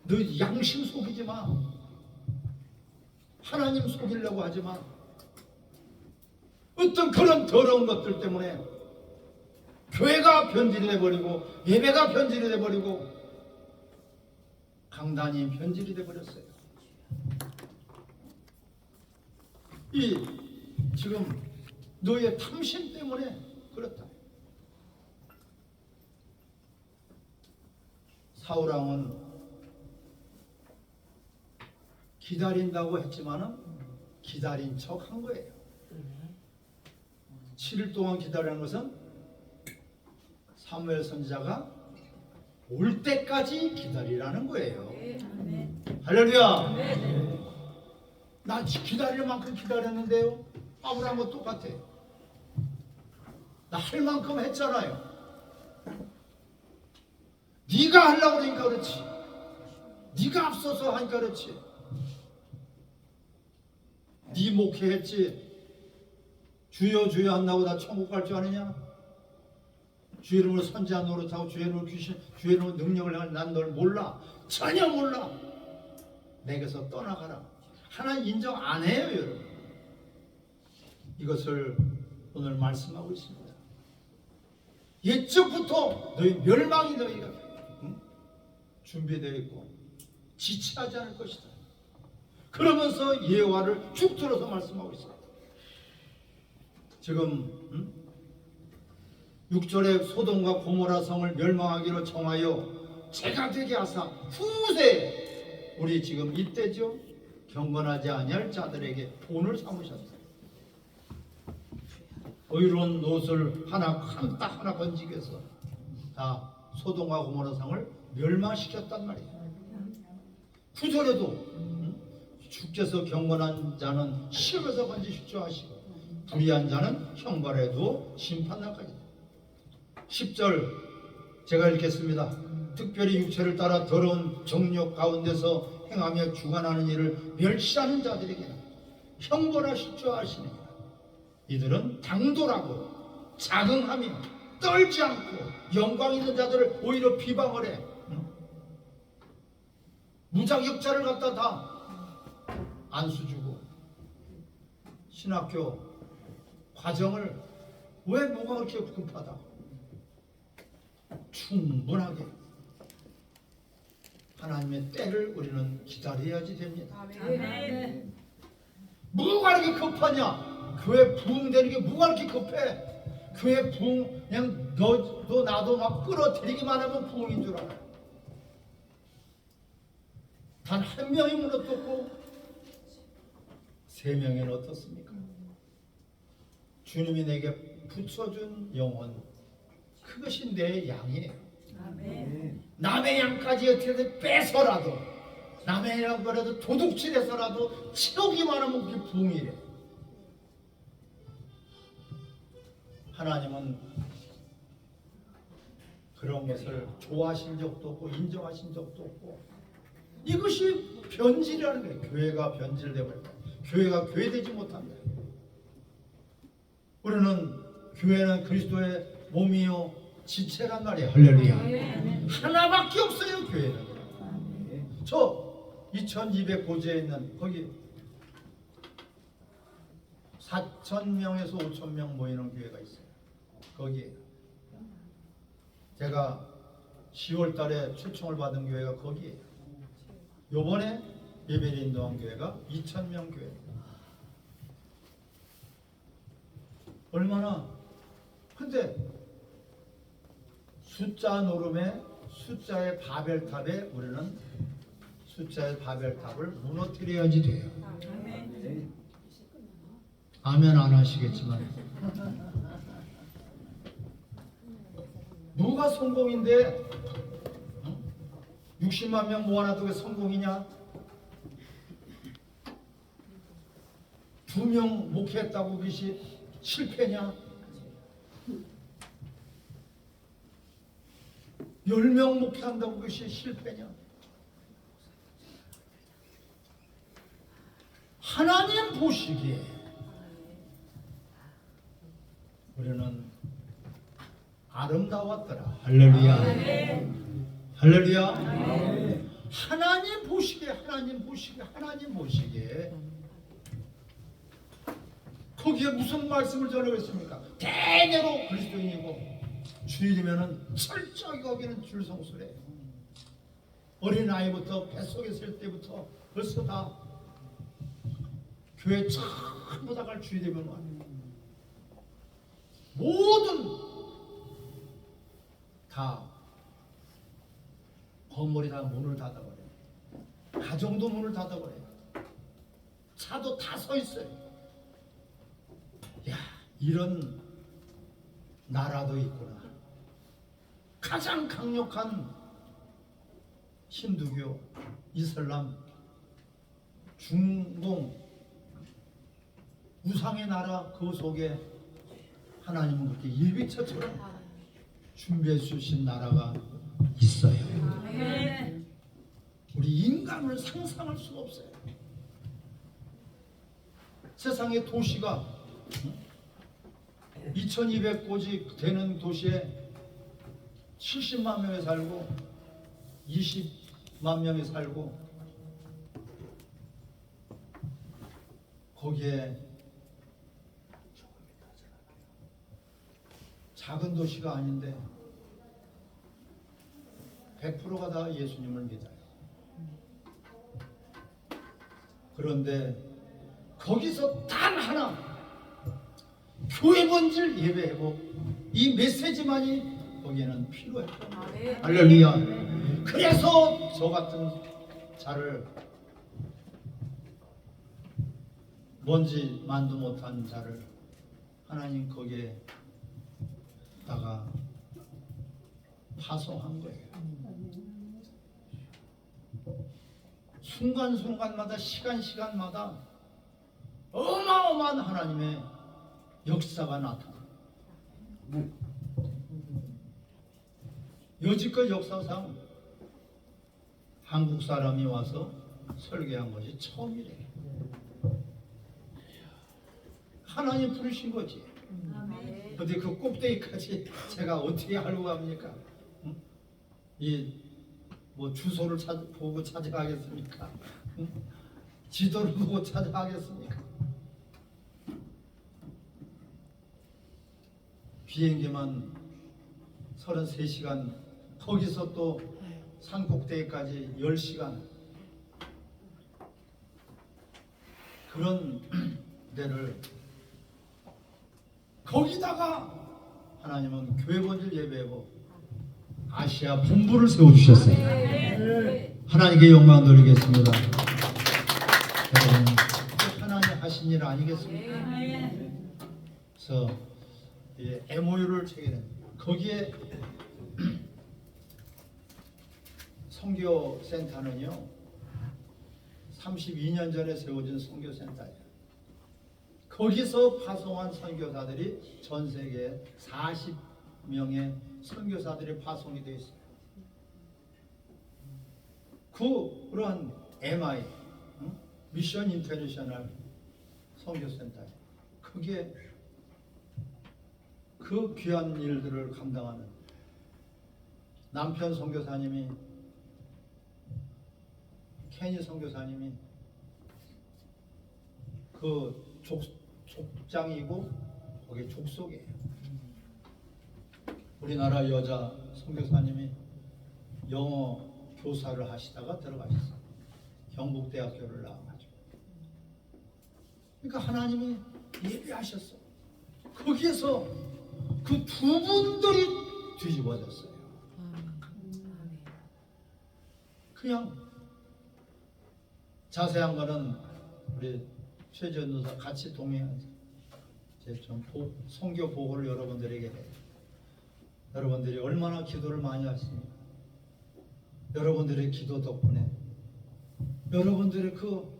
너 양심 속이지 마. 하나님 속이려고 하지 마. 어떤 그런 더러운 것들 때문에 교회가 변질이 돼버리고 예배가 변질이 돼버리고 강단이 변질이 돼버렸어요. 이 지금 너의 탐심 때문에 그렇다. 사울왕은 기다린다고 했지만은 기다린 척 한 거예요. 7일 동안 기다리는 것은 사무엘 선지자가 올 때까지 기다리라는 거예요. 할렐루야. 나 기다릴 만큼 기다렸는데요. 아브라함과 똑같아. 나 할 만큼 했잖아요. 네가 하려고 그러니까 그렇지. 네가 앞서서 하니까 그렇지. 네 목회했지. 주여 주여 한다고 다 천국 갈 줄 아느냐? 주 이름으로 선지한 노릇하고 주 이름으로 귀신, 주 이름으로 능력을 행할 난 널 몰라. 전혀 몰라. 내게서 떠나가라. 하나님 인정 안 해요, 여러분. 이것을 오늘 말씀하고 있습니다. 옛적부터 너희 멸망이 너희가 준비되어 있고 지체하지 않을 것이다. 그러면서 여호와를 쭉 들어서 말씀하고 있어요. 지금 6절에 소돔과 고모라 성을 멸망하기로 정하여 제가 되게 하사 후세 우리 지금 이때죠. 경건하지 아니할 자들에게 본을 삼으셨어요. 의로운 노릇을 딱 하나 건지기 위해서 다 소돔과 고모라 성을 멸망시켰단 말이에요. 9절에도 주께서 경건한 자는 시험에서 건지십시오 하시고 불의한 자는 형벌에 두어 심판날까지. 10절 제가 읽겠습니다. 특별히 육체를 따라 더러운 정욕 가운데서 행하며 주관하는 일을 멸시하는 자들에게 형벌하실 줄 아시느니라. 이들은 당돌하고 자긍하며 떨지 않고 영광 있는 자들을 오히려 비방을 해. 무자격자를 갖다 다 안수 주고 신학교 과정을 왜 뭐가 그렇게 급하다? 충분하게 하나님의 때를 우리는 기다려야지 됩니다. 아멘. 뭐가 이렇게 급하냐? 교회 부흥되는 게 뭐가 이렇게 급해? 교회 부흥 그냥 너 나도 막 끌어들이기만 하면 부흥인 줄 알아. 단 한 명이 무너졌고 세 명은 어떻습니까? 주님이 내게 붙여준 영혼, 그것이 내 양이에요. 아멘. 남의 양까지 어떻게든 빼서라도, 남의 양거라도 도둑질해서라도 치우기만 하면 그게 부흥이래. 하나님은 그런 것을 좋아하신 적도 없고 인정하신 적도 없고, 이것이 변질이라는 거예요. 교회가 변질되버렸다. 교회가 교회되지 못한다. 우리는 교회는 그리스도의 몸이요 지체란 말이에요. 할렐루야. 하나밖에 없어요. 교회는. 저 2200고지에 있는 거기 4,000명에서 5,000명 모이는 교회가 있어요. 거기에 제가 10월 달에 초청을 받은 교회가 거기에요. 요번에 예배를 인도한 교회가 2,000명 교회. 얼마나? 근데 숫자 노름에 숫자의 바벨탑에 우리는 숫자의 바벨탑을 무너뜨려야지 돼요. 아멘 안 하시겠지만 누가 성공인데 60만 명 모아놔도 왜 성공이냐? 2명 목회했다고 그것이 실패냐? 10명 목회한다고 그것이 실패냐? 하나님 보시기에 우리는 아름다웠더라. 할렐루야. 할렐루야. 하나님 보시기에 거기에 무슨 말씀을 전하겠습니까? 대대로 그리스도인이고 주일이면은 철저하게 거기는 줄성수래. 어린아이부터 뱃속에 있을 때부터 벌써 다 교회 전부 다 갈 주일이면 와. 모든 다 건물이 다 문을 닫아버려요. 가정도 문을 닫아버려요. 차도 다 서 있어요. 야, 이런 나라도 있구나. 가장 강력한 힌두교, 이슬람, 중동, 우상의 나라 그 속에 하나님은 그렇게 예비처처럼 준비해 주신 나라가 있어요. 우리 인간을 상상할 수가 없어요. 세상의 도시가 2200고지 되는 도시에 70만 명이 살고 20만 명이 살고 거기에 작은 도시가 아닌데 100%가 다 예수님을 믿어요. 그런데 거기서 단 하나 교회 본질 예배회복 이 메시지만이 거기에는 필요해요. 할렐루야. 그래서 저 같은 자를 먼지만도 못한 자를 하나님 거기에다가 파송한 거예요. 순간순간마다 시간마다 어마어마한 하나님의 역사가 나타나. 여지껏 역사상 한국 사람이 와서 설계한 것이 처음이래. 하나님 부르신 거지. 근데 그 꼭대기까지 제가 어떻게 하려고 합니까? 이 뭐 주소를 보고 찾아가겠습니까? 응? 지도를 보고 찾아가겠습니까? 비행기만 33시간, 거기서 또 산꼭대기까지 10시간, 그런 데를, 거기다가 하나님은 교회 본질 예배하고 아시아 본부를 세워주셨어요. 하나님께 영광 돌리겠습니다. 여러분, 하나님 하신 일 아니겠습니까? 그래서 MOU를 체결해, 거기에 선교센터는요 32년 전에 세워진 선교센터예요. 거기서 파송한 선교사들이 전 세계 40명의 선교사들이 파송이 되어 있어요. 그러한 MI, 미션 인터내셔널 선교센터예요. 그게 그 귀한 일들을 감당하는 남편 선교사님이, 케니 선교사님이 그 족장이고 거기 족속이에요. 우리나라 여자 선교사님이 영어 교사를 하시다가 들어가셨어요. 경북대학교를 나와가지고. 그러니까 하나님이 예비하셨어. 거기에서 그 두 분들이 뒤집어졌어요. 그냥 자세한 거는 우리 최전도사 같이 동행해서 좀 선교 보고를 여러분들에게 해요. 여러분들이 얼마나 기도를 많이 하십니까? 여러분들의 기도 덕분에 여러분들의 그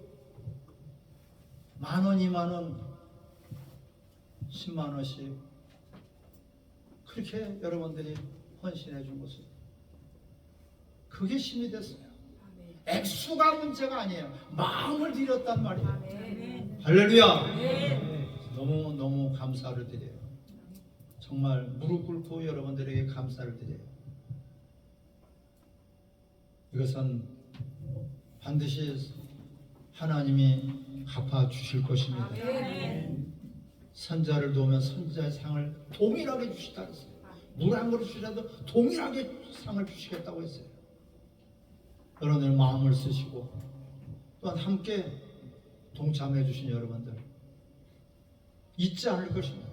10,000원, 20,000원, 100,000원씩 그렇게 여러분들이 헌신해 준 것은 그게 힘이 됐어요. 액수가 문제가 아니에요. 마음을 드렸단 말이에요. 할렐루야. 너무 감사를 드려요. 정말 무릎 꿇고 여러분들에게 감사를 드려요. 이것은 반드시 하나님이 갚아 주실 것입니다. 선자를 도우면 선자의 상을 동일하게 주시다 했어요. 물 한 그릇 주셔도 동일하게 상을 주시겠다고 했어요. 여러분들 마음을 쓰시고 또한 함께 동참해 주신 여러분들 잊지 않을 것입니다.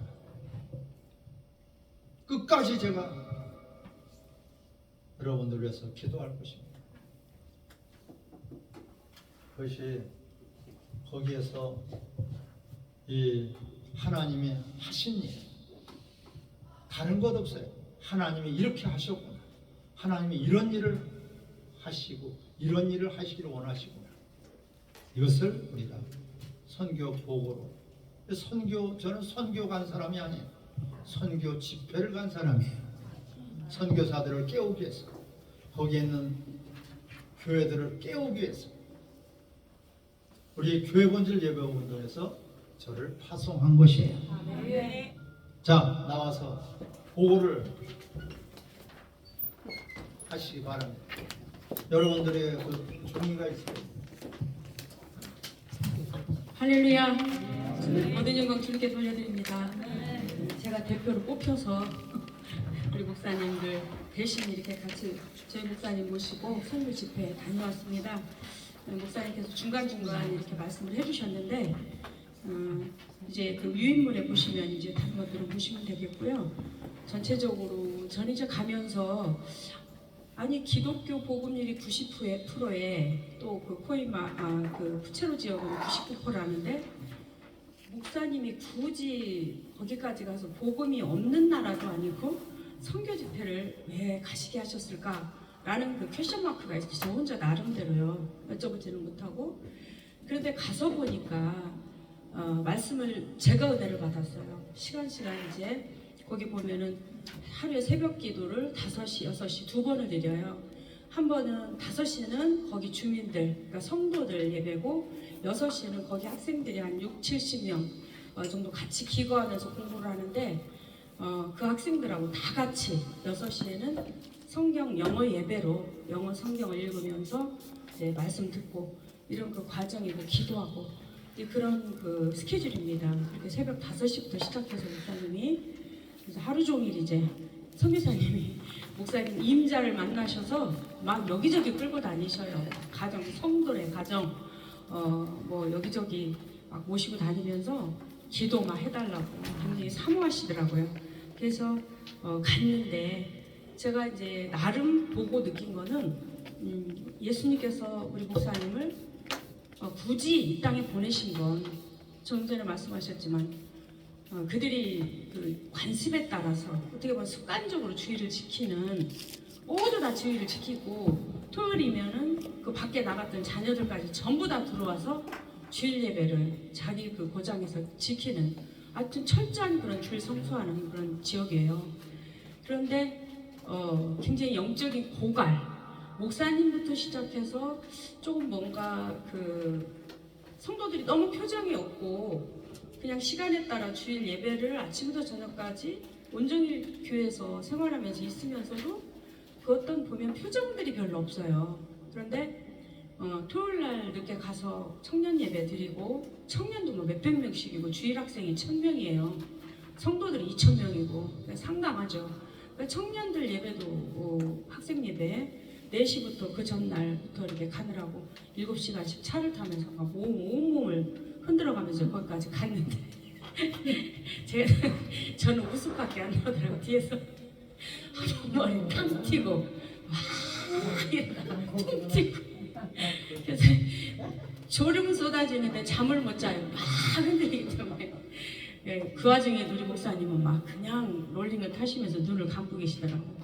끝까지 제가 여러분들 위해서 기도할 것입니다. 그것이 거기에서 이 하나님이 하신 일, 다른 것 없어요. 하나님이 이렇게 하셨구나. 하나님이 이런 일을 하시고 이런 일을 하시기를 원하시구나. 이것을 우리가 선교 보고로, 저는 선교 간 사람이 아니에요. 선교 집회를 간 사람이에요. 선교사들을 깨우기 위해서, 거기에 있는 교회들을 깨우기 위해서, 우리 교회 본질 예배 운동에서 저를 파송한 것이에요. 자, 나와서 보고를 하시기 바랍니다. 여러분들의 그 종이가 있어요. 할렐루야. 모든 영광 주님께 돌려드립니다. 제가 대표로 뽑혀서 우리 목사님들 대신 이렇게 같이 저희 목사님 모시고 선교 집회 다녀왔습니다. 목사님께서 중간중간 이렇게 말씀을 해주셨는데 이제 그 유인물에 보시면 이제 다른 것들을 보시면 되겠고요. 전체적으로 전 이제 가면서 아니 기독교 복음률이 90%에 또 그 코이마 그 쿠체로 지역은 99%라는데 목사님이 굳이 거기까지 가서 복음이 없는 나라도 아니고 선교 집회를 왜 가시게 하셨을까라는 그 퀘션 마크가 있어서 저 혼자 나름대로요. 여쭤보지는 못하고 그런데 가서 보니까 말씀을 제가 은혜를 받았어요. 시간 이제 거기 보면은 하루에 새벽 기도를 5시, 6시 두 번을 드려요. 한 번은 5시는 거기 주민들, 그러니까 성도들 예배고 6시는 거기 학생들이 한 6, 70명 정도 같이 기거하면서 공부를 하는데 그 학생들하고 다 같이 6시에는 성경 영어 예배로 영어 성경을 읽으면서 이제 말씀 듣고 이런 그 과정이고 기도하고 그런 그 스케줄입니다. 그렇게 새벽 5시부터 시작해서 목사님이 그래서 하루 종일 이제 선교사님이 목사님 임자를 만나셔서 막 여기저기 끌고 다니셔요. 가정, 성도의 가정 뭐 여기저기 막 모시고 다니면서 기도 막 해달라고 굉장히 사모하시더라고요. 그래서 갔는데 제가 이제 나름 보고 느낀 거는 예수님께서 우리 목사님을 굳이 이 땅에 보내신 건 좀 전에 말씀하셨지만 그들이 그 관습에 따라서 어떻게 보면 습관적으로 주의를 지키는 모두 다 주의를 지키고 토요일이면은 그 밖에 나갔던 자녀들까지 전부 다 들어와서 주일 예배를 자기 그 고장에서 지키는 하여튼 철저한 그런 주일 성수하는 그런 지역이에요. 그런데 굉장히 영적인 고갈 목사님부터 시작해서 조금 뭔가 그 성도들이 너무 표정이 없고 그냥 시간에 따라 주일 예배를 아침부터 저녁까지 온종일 교회에서 생활하면서 있으면서도 그 어떤 보면 표정들이 별로 없어요. 그런데 토요일날 늦게 가서 청년 예배 드리고 청년도 뭐 몇백 명씩이고 주일 학생이 1000명이에요. 성도들이 2000명이고 상당하죠. 그러니까 청년들 예배도 학생 예배 4시부터 그 전날부터 이렇게 가느라고 7시간씩 차를 타면서 막 온몸을 흔들어가면서 거기까지 갔는데 저는 웃음밖에 안 나오더라고요. 뒤에서 머리 탕 튀고 막 이러다가 퉁 튀고 그래서 졸음 쏟아지는데 잠을 못 자요. 막 흔들리기 때문에 그 와중에 우리 목사님은 막 그냥 롤링을 타시면서 눈을 감고 계시더라고요.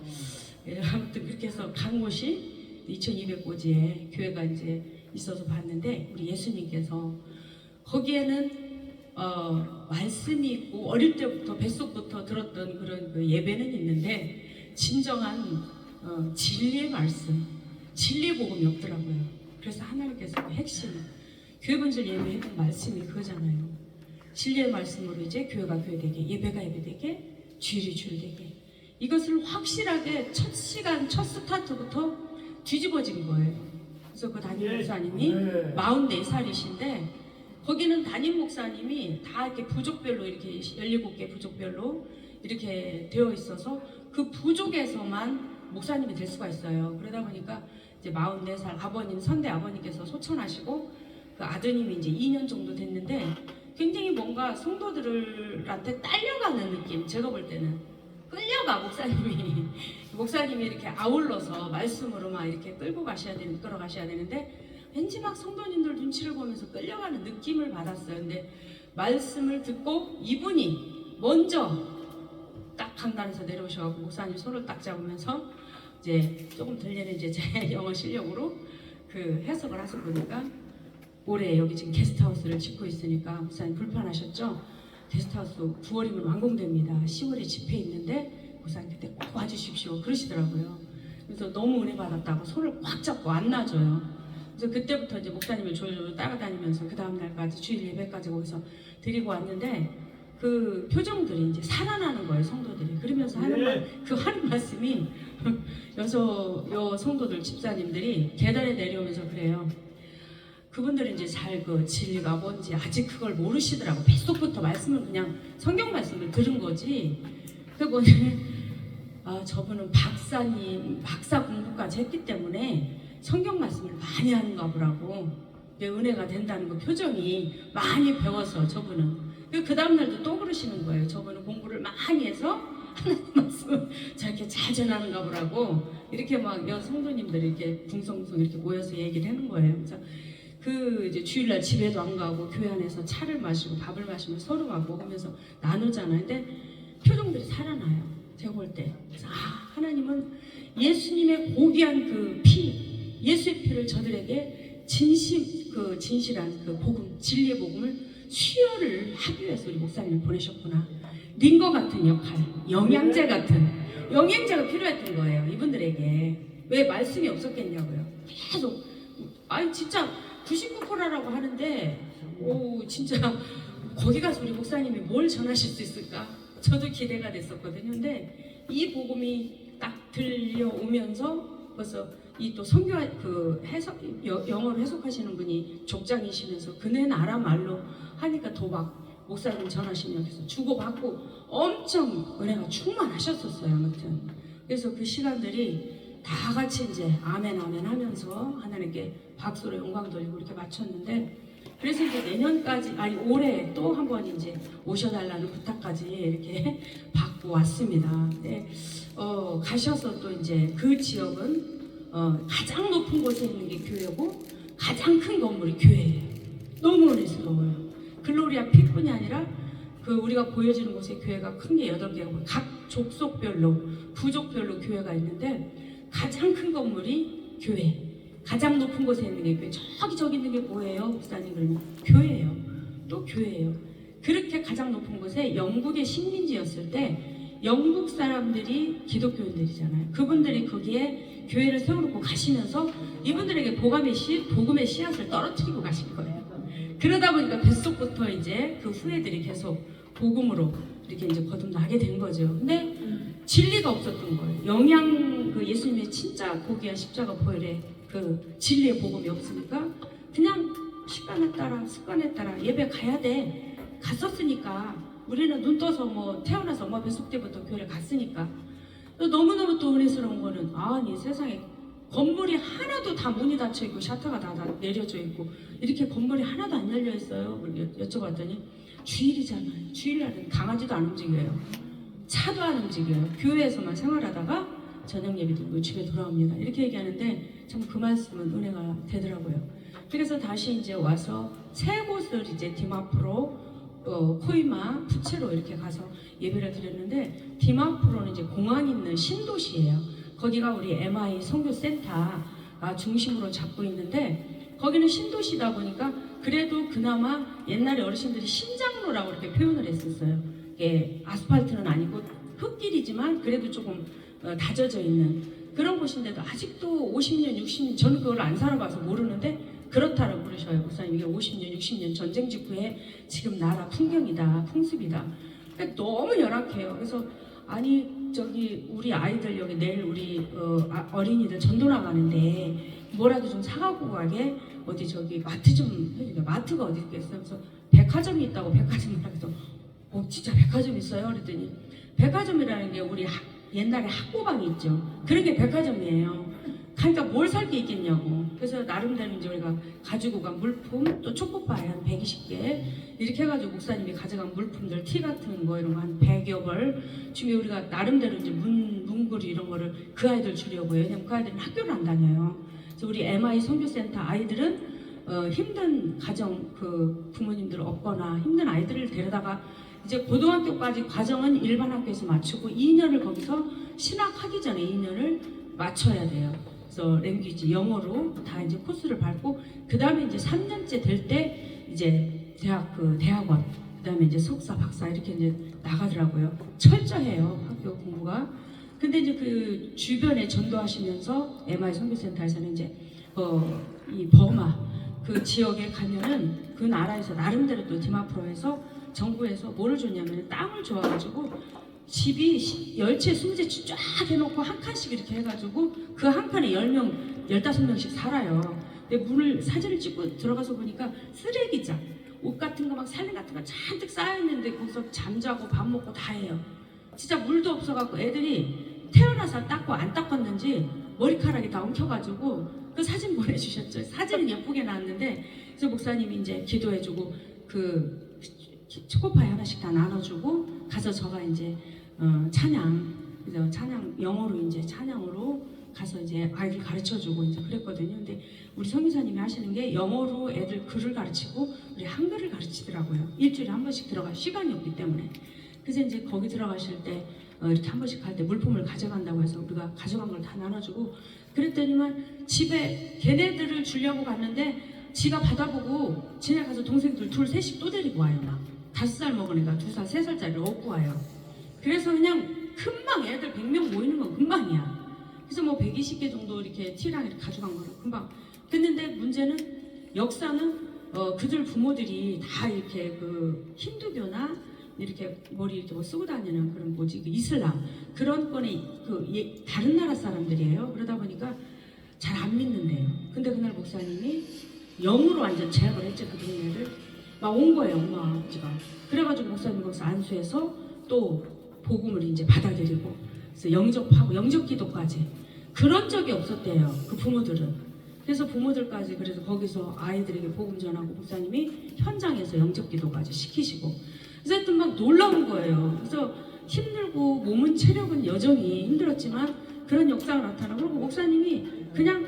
아무튼 그렇게 해서 간 곳이 2200고지에 교회가 이제 있어서 봤는데 우리 예수님께서 거기에는 말씀이 있고 어릴 때부터 뱃속부터 들었던 그런 그 예배는 있는데 진정한 진리의 말씀, 진리의 복음이 없더라고요. 그래서 하나님께서 그 핵심 교회 분들 예배했던 말씀이 그거잖아요. 진리의 말씀으로 이제 교회가 교회되게, 예배가 예배되게, 주일이 주일되게. 이것을 확실하게 첫 시간, 첫 스타트부터 뒤집어진 거예요. 그래서 그 담임 목사님이 44살이신데 거기는 담임 목사님이 다 이렇게 부족별로 이렇게 17개 부족별로 이렇게 되어 있어서 그 부족에서만 목사님이 될 수가 있어요. 그러다 보니까 이제 44살 아버님, 선대 아버님께서 소천하시고 그 아드님이 이제 2년 정도 됐는데 굉장히 뭔가 성도들한테 딸려가는 느낌, 제가 볼 때는. 끌려가 목사님이 이렇게 아울러서 말씀으로 막 이렇게 끌어가셔야 되는데 왠지 막 성도님들 눈치를 보면서 끌려가는 느낌을 받았어요. 근데 말씀을 듣고 이분이 먼저 딱 강단에서 내려오셔가지고 목사님 손을 딱 잡으면서 이제 조금 들리는 이제 제 영어 실력으로 그 해석을 하서 보니까 올해 여기 지금 게스트하우스를 짓고 있으니까 목사님 불편하셨죠? 게스트하우스 9월이면 완공됩니다. 10월에 집회 있는데 목사님 그때 꼭 와주십시오 그러시더라고요. 그래서 너무 은혜 받았다고 손을 꽉 잡고 안 놔줘요. 그래서 그때부터 이제 목사님을 졸졸 따라다니면서 그 다음 날까지 주일 예배까지 거기서 드리고 왔는데 그 표정들이 이제 살아나는 거예요, 성도들이. 그러면서 하는 말씀이 여 성도들 집사님들이 계단에 내려오면서 그래요. 그분들은 이제 잘 그 진리가 뭔지 아직 그걸 모르시더라고. 뱃속부터 말씀을 그냥 성경 말씀을 들은 거지. 그리고 저분은 박사 공부까지 했기 때문에 성경 말씀을 많이 하는가 보라고. 은혜가 된다는 거 표정이 많이 배워서 저분은. 그 다음날도 또 그러시는 거예요. 저분은 공부를 많이 해서 하나님 말씀을 저렇게 잘 전하는가 보라고. 이렇게 막 성도님들이 이렇게 붕성붕성 이렇게 모여서 얘기를 하는 거예요. 그래서 그 이제 주일날 집에도 안 가고 교회 안에서 차를 마시고 밥을 마시면 서로 막 먹으면서 나누잖아요. 근데 표정들이 살아나요. 제가 볼 때. 그래서 하나님은 예수님의 고귀한 그 피, 예수의 피를 저들에게 진실한 그 복음, 진리의 복음을 수혈을 하기 위해서 우리 목사님을 보내셨구나. 링거 같은 역할, 영양제가 필요했던 거예요. 이분들에게. 왜 말씀이 없었겠냐고요. 계속 진짜 99%라고 하는데 진짜 거기 가서 우리 목사님이 뭘 전하실 수 있을까? 저도 기대가 됐었거든요. 근데 이 복음이 딱 들려오면서 벌써 이 또 선교 그 해석 영어로 해석하시는 분이 족장이시면서 그네 나라 말로 하니까 더 막 목사님 전하시면 그래서 주고받고 엄청 은혜가 충만하셨었어요. 아무튼 그래서 그 시간들이 다 같이 이제 아멘 아멘 하면서 하나님께 박수로 영광 돌리고 이렇게 마쳤는데 그래서 이제 내년까지 아니 올해 또 한 번 이제 오셔달라는 부탁까지 이렇게 받고 왔습니다. 네, 가셔서 또 이제 그 지역은 가장 높은 곳에 있는 게 교회고 가장 큰 건물이 교회예요. 너무 은혜스러워요. 글로리아 픽뿐이 아니라 그 우리가 보여지는 곳에 교회가 큰 게 8개고 각 족속별로 부족별로 교회가 있는데 가장 큰 건물이 교회, 가장 높은 곳에 있는 게 교회. 저기 있는 게 뭐예요? 목사님 그러면 교회예요. 또 교회예요. 그렇게 가장 높은 곳에 영국의 식민지였을 때 영국 사람들이 기독교인들이잖아요. 그분들이 거기에 교회를 세워놓고 가시면서 이분들에게 복음의 씨앗을 떨어뜨리고 가신 거예요. 그러다 보니까 뱃속부터 이제 그 후예들이 계속 복음으로 이렇게 이제 거듭나게 된 거죠. 근데 진리가 없었던 거예요. 그 예수님의 진짜 고귀한 십자가 보혈에 그 진리의 복음이 없으니까 그냥 습관에 따라 예배 가야 돼. 갔었으니까 우리는 눈 떠서 뭐 태어나서 엄마 뱃속 때부터 교회를 갔으니까 너무너무 또 은혜스러운 거는 아니 세상에 건물이 하나도 다 문이 닫혀 있고 셔터가 다 내려져 있고 이렇게 건물이 하나도 안 열려 있어요. 여쭤봤더니 주일이잖아요. 주일날은 강아지도 안 움직여요. 차도 안 움직여요. 교회에서만 생활하다가 저녁 예배 드리고 집에 돌아옵니다. 이렇게 얘기하는데 참 그 말씀은 은혜가 되더라고요. 그래서 다시 이제 와서 세 곳을 이제 디마프로, 코이마, 푸체로 이렇게 가서 예배를 드렸는데 디마프로는 이제 공항이 있는 신도시예요. 거기가 우리 MI 선교센터가 중심으로 잡고 있는데 거기는 신도시다 보니까 그래도 그나마 옛날에 어르신들이 신장로라고 이렇게 표현을 했었어요. 이게 아스팔트는 아니고 흙길이지만 그래도 조금 다져져 있는 그런 곳인데도 아직도 50년, 60년 저는 그걸 안 살아봐서 모르는데 그렇다라고 그러셔요. 목사님 이게 50년, 60년 전쟁 직후에 지금 나라 풍경이다, 풍습이다. 그러니까 너무 열악해요. 그래서 아니 저기 우리 아이들 여기 내일 우리 어린이들 전도 나가는데 뭐라도 좀 사가고 가게 어디 저기 마트 좀 해주게. 마트가 어디 있겠어요? 그래서 백화점이 있다고 백화점을 해서 진짜 백화점 있어요? 그랬더니 백화점이라는 게 우리 옛날에 학고방이 있죠. 그런 게 백화점이에요. 그러니까 뭘 살 게 있겠냐고. 그래서 나름대로 이제 우리가 가지고 간 물품 또 초코파이 한 120개 이렇게 해가지고 목사님이 가져간 물품들 티 같은 거 이런 거 한 100여 벌 중에 우리가 나름대로 이제 문구리 이런 거를 그 아이들 주려고요. 왜냐면 그 아이들은 학교를 안 다녀요. 그래서 우리 MI 선교센터 아이들은 힘든 가정 그 부모님들 없거나 힘든 아이들을 데려다가 이제 고등학교까지 과정은 일반 학교에서 마치고 2년을 거기서 신학하기 전에 2년을 마쳐야 돼요. 그래서 랭귀지 영어로 다 이제 코스를 밟고 그 다음에 이제 3년째 될 때 이제 대학원 그 다음에 이제 석사 박사 이렇게 이제 나가더라고요. 철저해요 학교 공부가. 근데 이제 그 주변에 전도하시면서 MI 선교센터에서는 이제 이 버마 그 지역에 가면은 그 나라에서 나름대로 또 디마프로에서 정부에서 뭐를 줬냐면 땅을 줘가지고 집이 10채 20채 쫙 해놓고 한 칸씩 이렇게 해가지고 그 한 칸에 10명 15명씩 살아요. 근데 문을 사진을 찍고 들어가서 보니까 쓰레기장 옷 같은 거 막 살림 같은 거 잔뜩 쌓여있는데 거기서 잠자고 밥 먹고 다 해요. 진짜 물도 없어갖고 애들이 태어나서 닦고 안 닦았는지 머리카락이 다 엉켜가지고 그 사진 보내주셨죠. 사진은 예쁘게 나왔는데 그래서 목사님이 이제 기도해주고 그 초코파이 하나씩 다 나눠주고 가서 저가 이제 그래서 찬양 영어로 이제 찬양으로 가서 이제 아이들 가르쳐주고 이제 그랬거든요. 근데 우리 성교사님이 하시는 게 영어로 애들 글을 가르치고 우리 한글을 가르치더라고요. 일주일에 한 번씩 들어갈 시간이 없기 때문에. 그래서 이제 거기 들어가실 때 이렇게 한 번씩 갈 때 물품을 가져간다고 해서 우리가 가져간 걸 다 나눠주고 그랬더니만 집에 걔네들을 주려고 갔는데 지가 받아보고 지네 가서 동생들 둘 셋씩 또 데리고 와요. 막 5살 먹은 애가 2살 3살짜리를 업고 와요. 그래서 그냥 금방 애들 100명 모이는 건 금방이야. 그래서 뭐 120개 정도 이렇게 티랑 이렇게 가져간 거를 금방. 됐는데 문제는 역사는 그들 부모들이 다 이렇게 그 힌두교나 이렇게 머리 이렇게 뭐 쓰고 다니는 그런 뭐지 그 이슬람 그런 건에 다른 나라 사람들이에요. 그러다 보니까 잘 안 믿는데요. 근데 그날 목사님이 영으로 완전 제압을 했죠. 그 동네를 막 온 거예요. 엄마 아버지가. 그래가지고 목사님 거기서 안수해서 또 복음을 이제 받아들이고 그래서 영접하고 영접기도까지 그런 적이 없었대요. 그 부모들은. 그래서 부모들까지 그래서 거기서 아이들에게 복음 전하고 목사님이 현장에서 영접기도까지 시키시고 그래서 하여튼 막 놀라운 거예요. 그래서 힘들고 몸은 체력은 여전히 힘들었지만 그런 역사가 나타나고 그리고 목사님이 그냥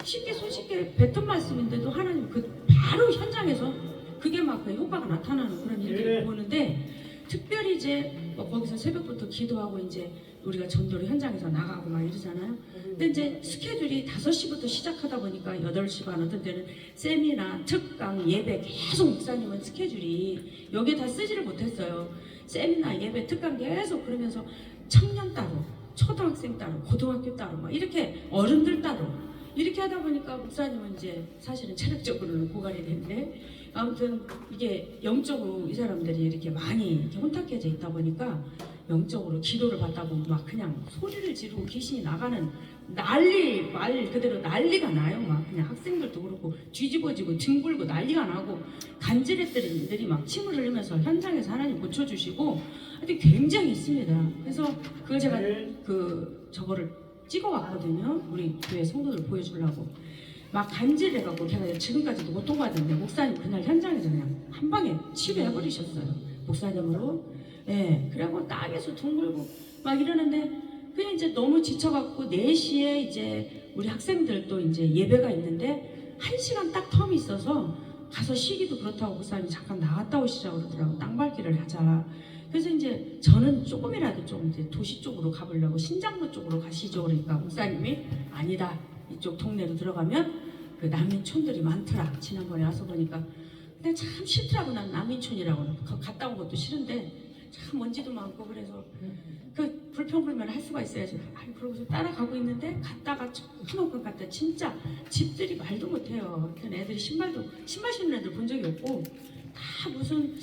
쉽게 손쉽게 뱉은 말씀인데도 하나님 그 바로 현장에서 그게 막 그 효과가 나타나는 그런 일들을 보는데 특별히 이제 뭐 거기서 새벽부터 기도하고 이제 우리가 전도를 현장에서 나가고 막 이러잖아요. 근데 이제 스케줄이 5시부터 시작하다 보니까 8시 반 어떤 때는 세미나, 특강, 예배 계속 목사님은 스케줄이 여기에 다 쓰지를 못했어요. 세미나, 예배, 특강 계속 그러면서 청년 따로, 초등학생 따로, 고등학교 따로 막 이렇게 어른들 따로 이렇게 하다 보니까 목사님은 이제 사실은 체력적으로는 고갈이 됐는데 아무튼 이게 영적으로 이 사람들이 이렇게 많이 이렇게 혼탁해져 있다 보니까 영적으로 기도를 받다 보면 막 그냥 소리를 지르고 귀신이 나가는 난리 말 그대로 난리가 나요. 막 그냥 학생들도 그렇고 뒤집어지고 뒹굴고 난리가 나고 간질애들이 막 침을 흘리면서 현장에서 하나님 고쳐주시고 하여튼 굉장히 있습니다. 그래서 그걸 제가 저거를 찍어왔거든요. 우리 교회 성도들 보여주려고 막 간질해갖고 걔가 지금까지도 고통받는데 목사님 그날 현장에서 그냥 한 방에 치료해버리셨어요. 목사님으로. 예, 그래갖고 땅에서 둥글고 막 이러는데 그냥 이제 너무 지쳐갖고 4시에 이제 우리 학생들도 이제 예배가 있는데 1시간 딱 텀이 있어서 가서 쉬기도 그렇다고 목사님 잠깐 나갔다 오시자고 그러더라고. 땅밟기를 하자. 그래서 이제 저는 조금이라도 좀 이제 도시 쪽으로 가보려고 신장로 쪽으로 가시죠. 그러니까 목사님이 아니다. 이쪽 동네로 들어가면 그 난민촌들이 많더라. 지난번에 와서 보니까 근데 참 싫더라고. 난 난민촌이라고 갔다 온 것도 싫은데 참 먼지도 많고 그래서 그 불평불만을 할 수가 있어야지. 아니 그러고서 따라가고 있는데 갔다가 한옥을 갔다 진짜 집들이 말도 못해요. 애들이 신발 신는 애들 본 적이 없고 다 무슨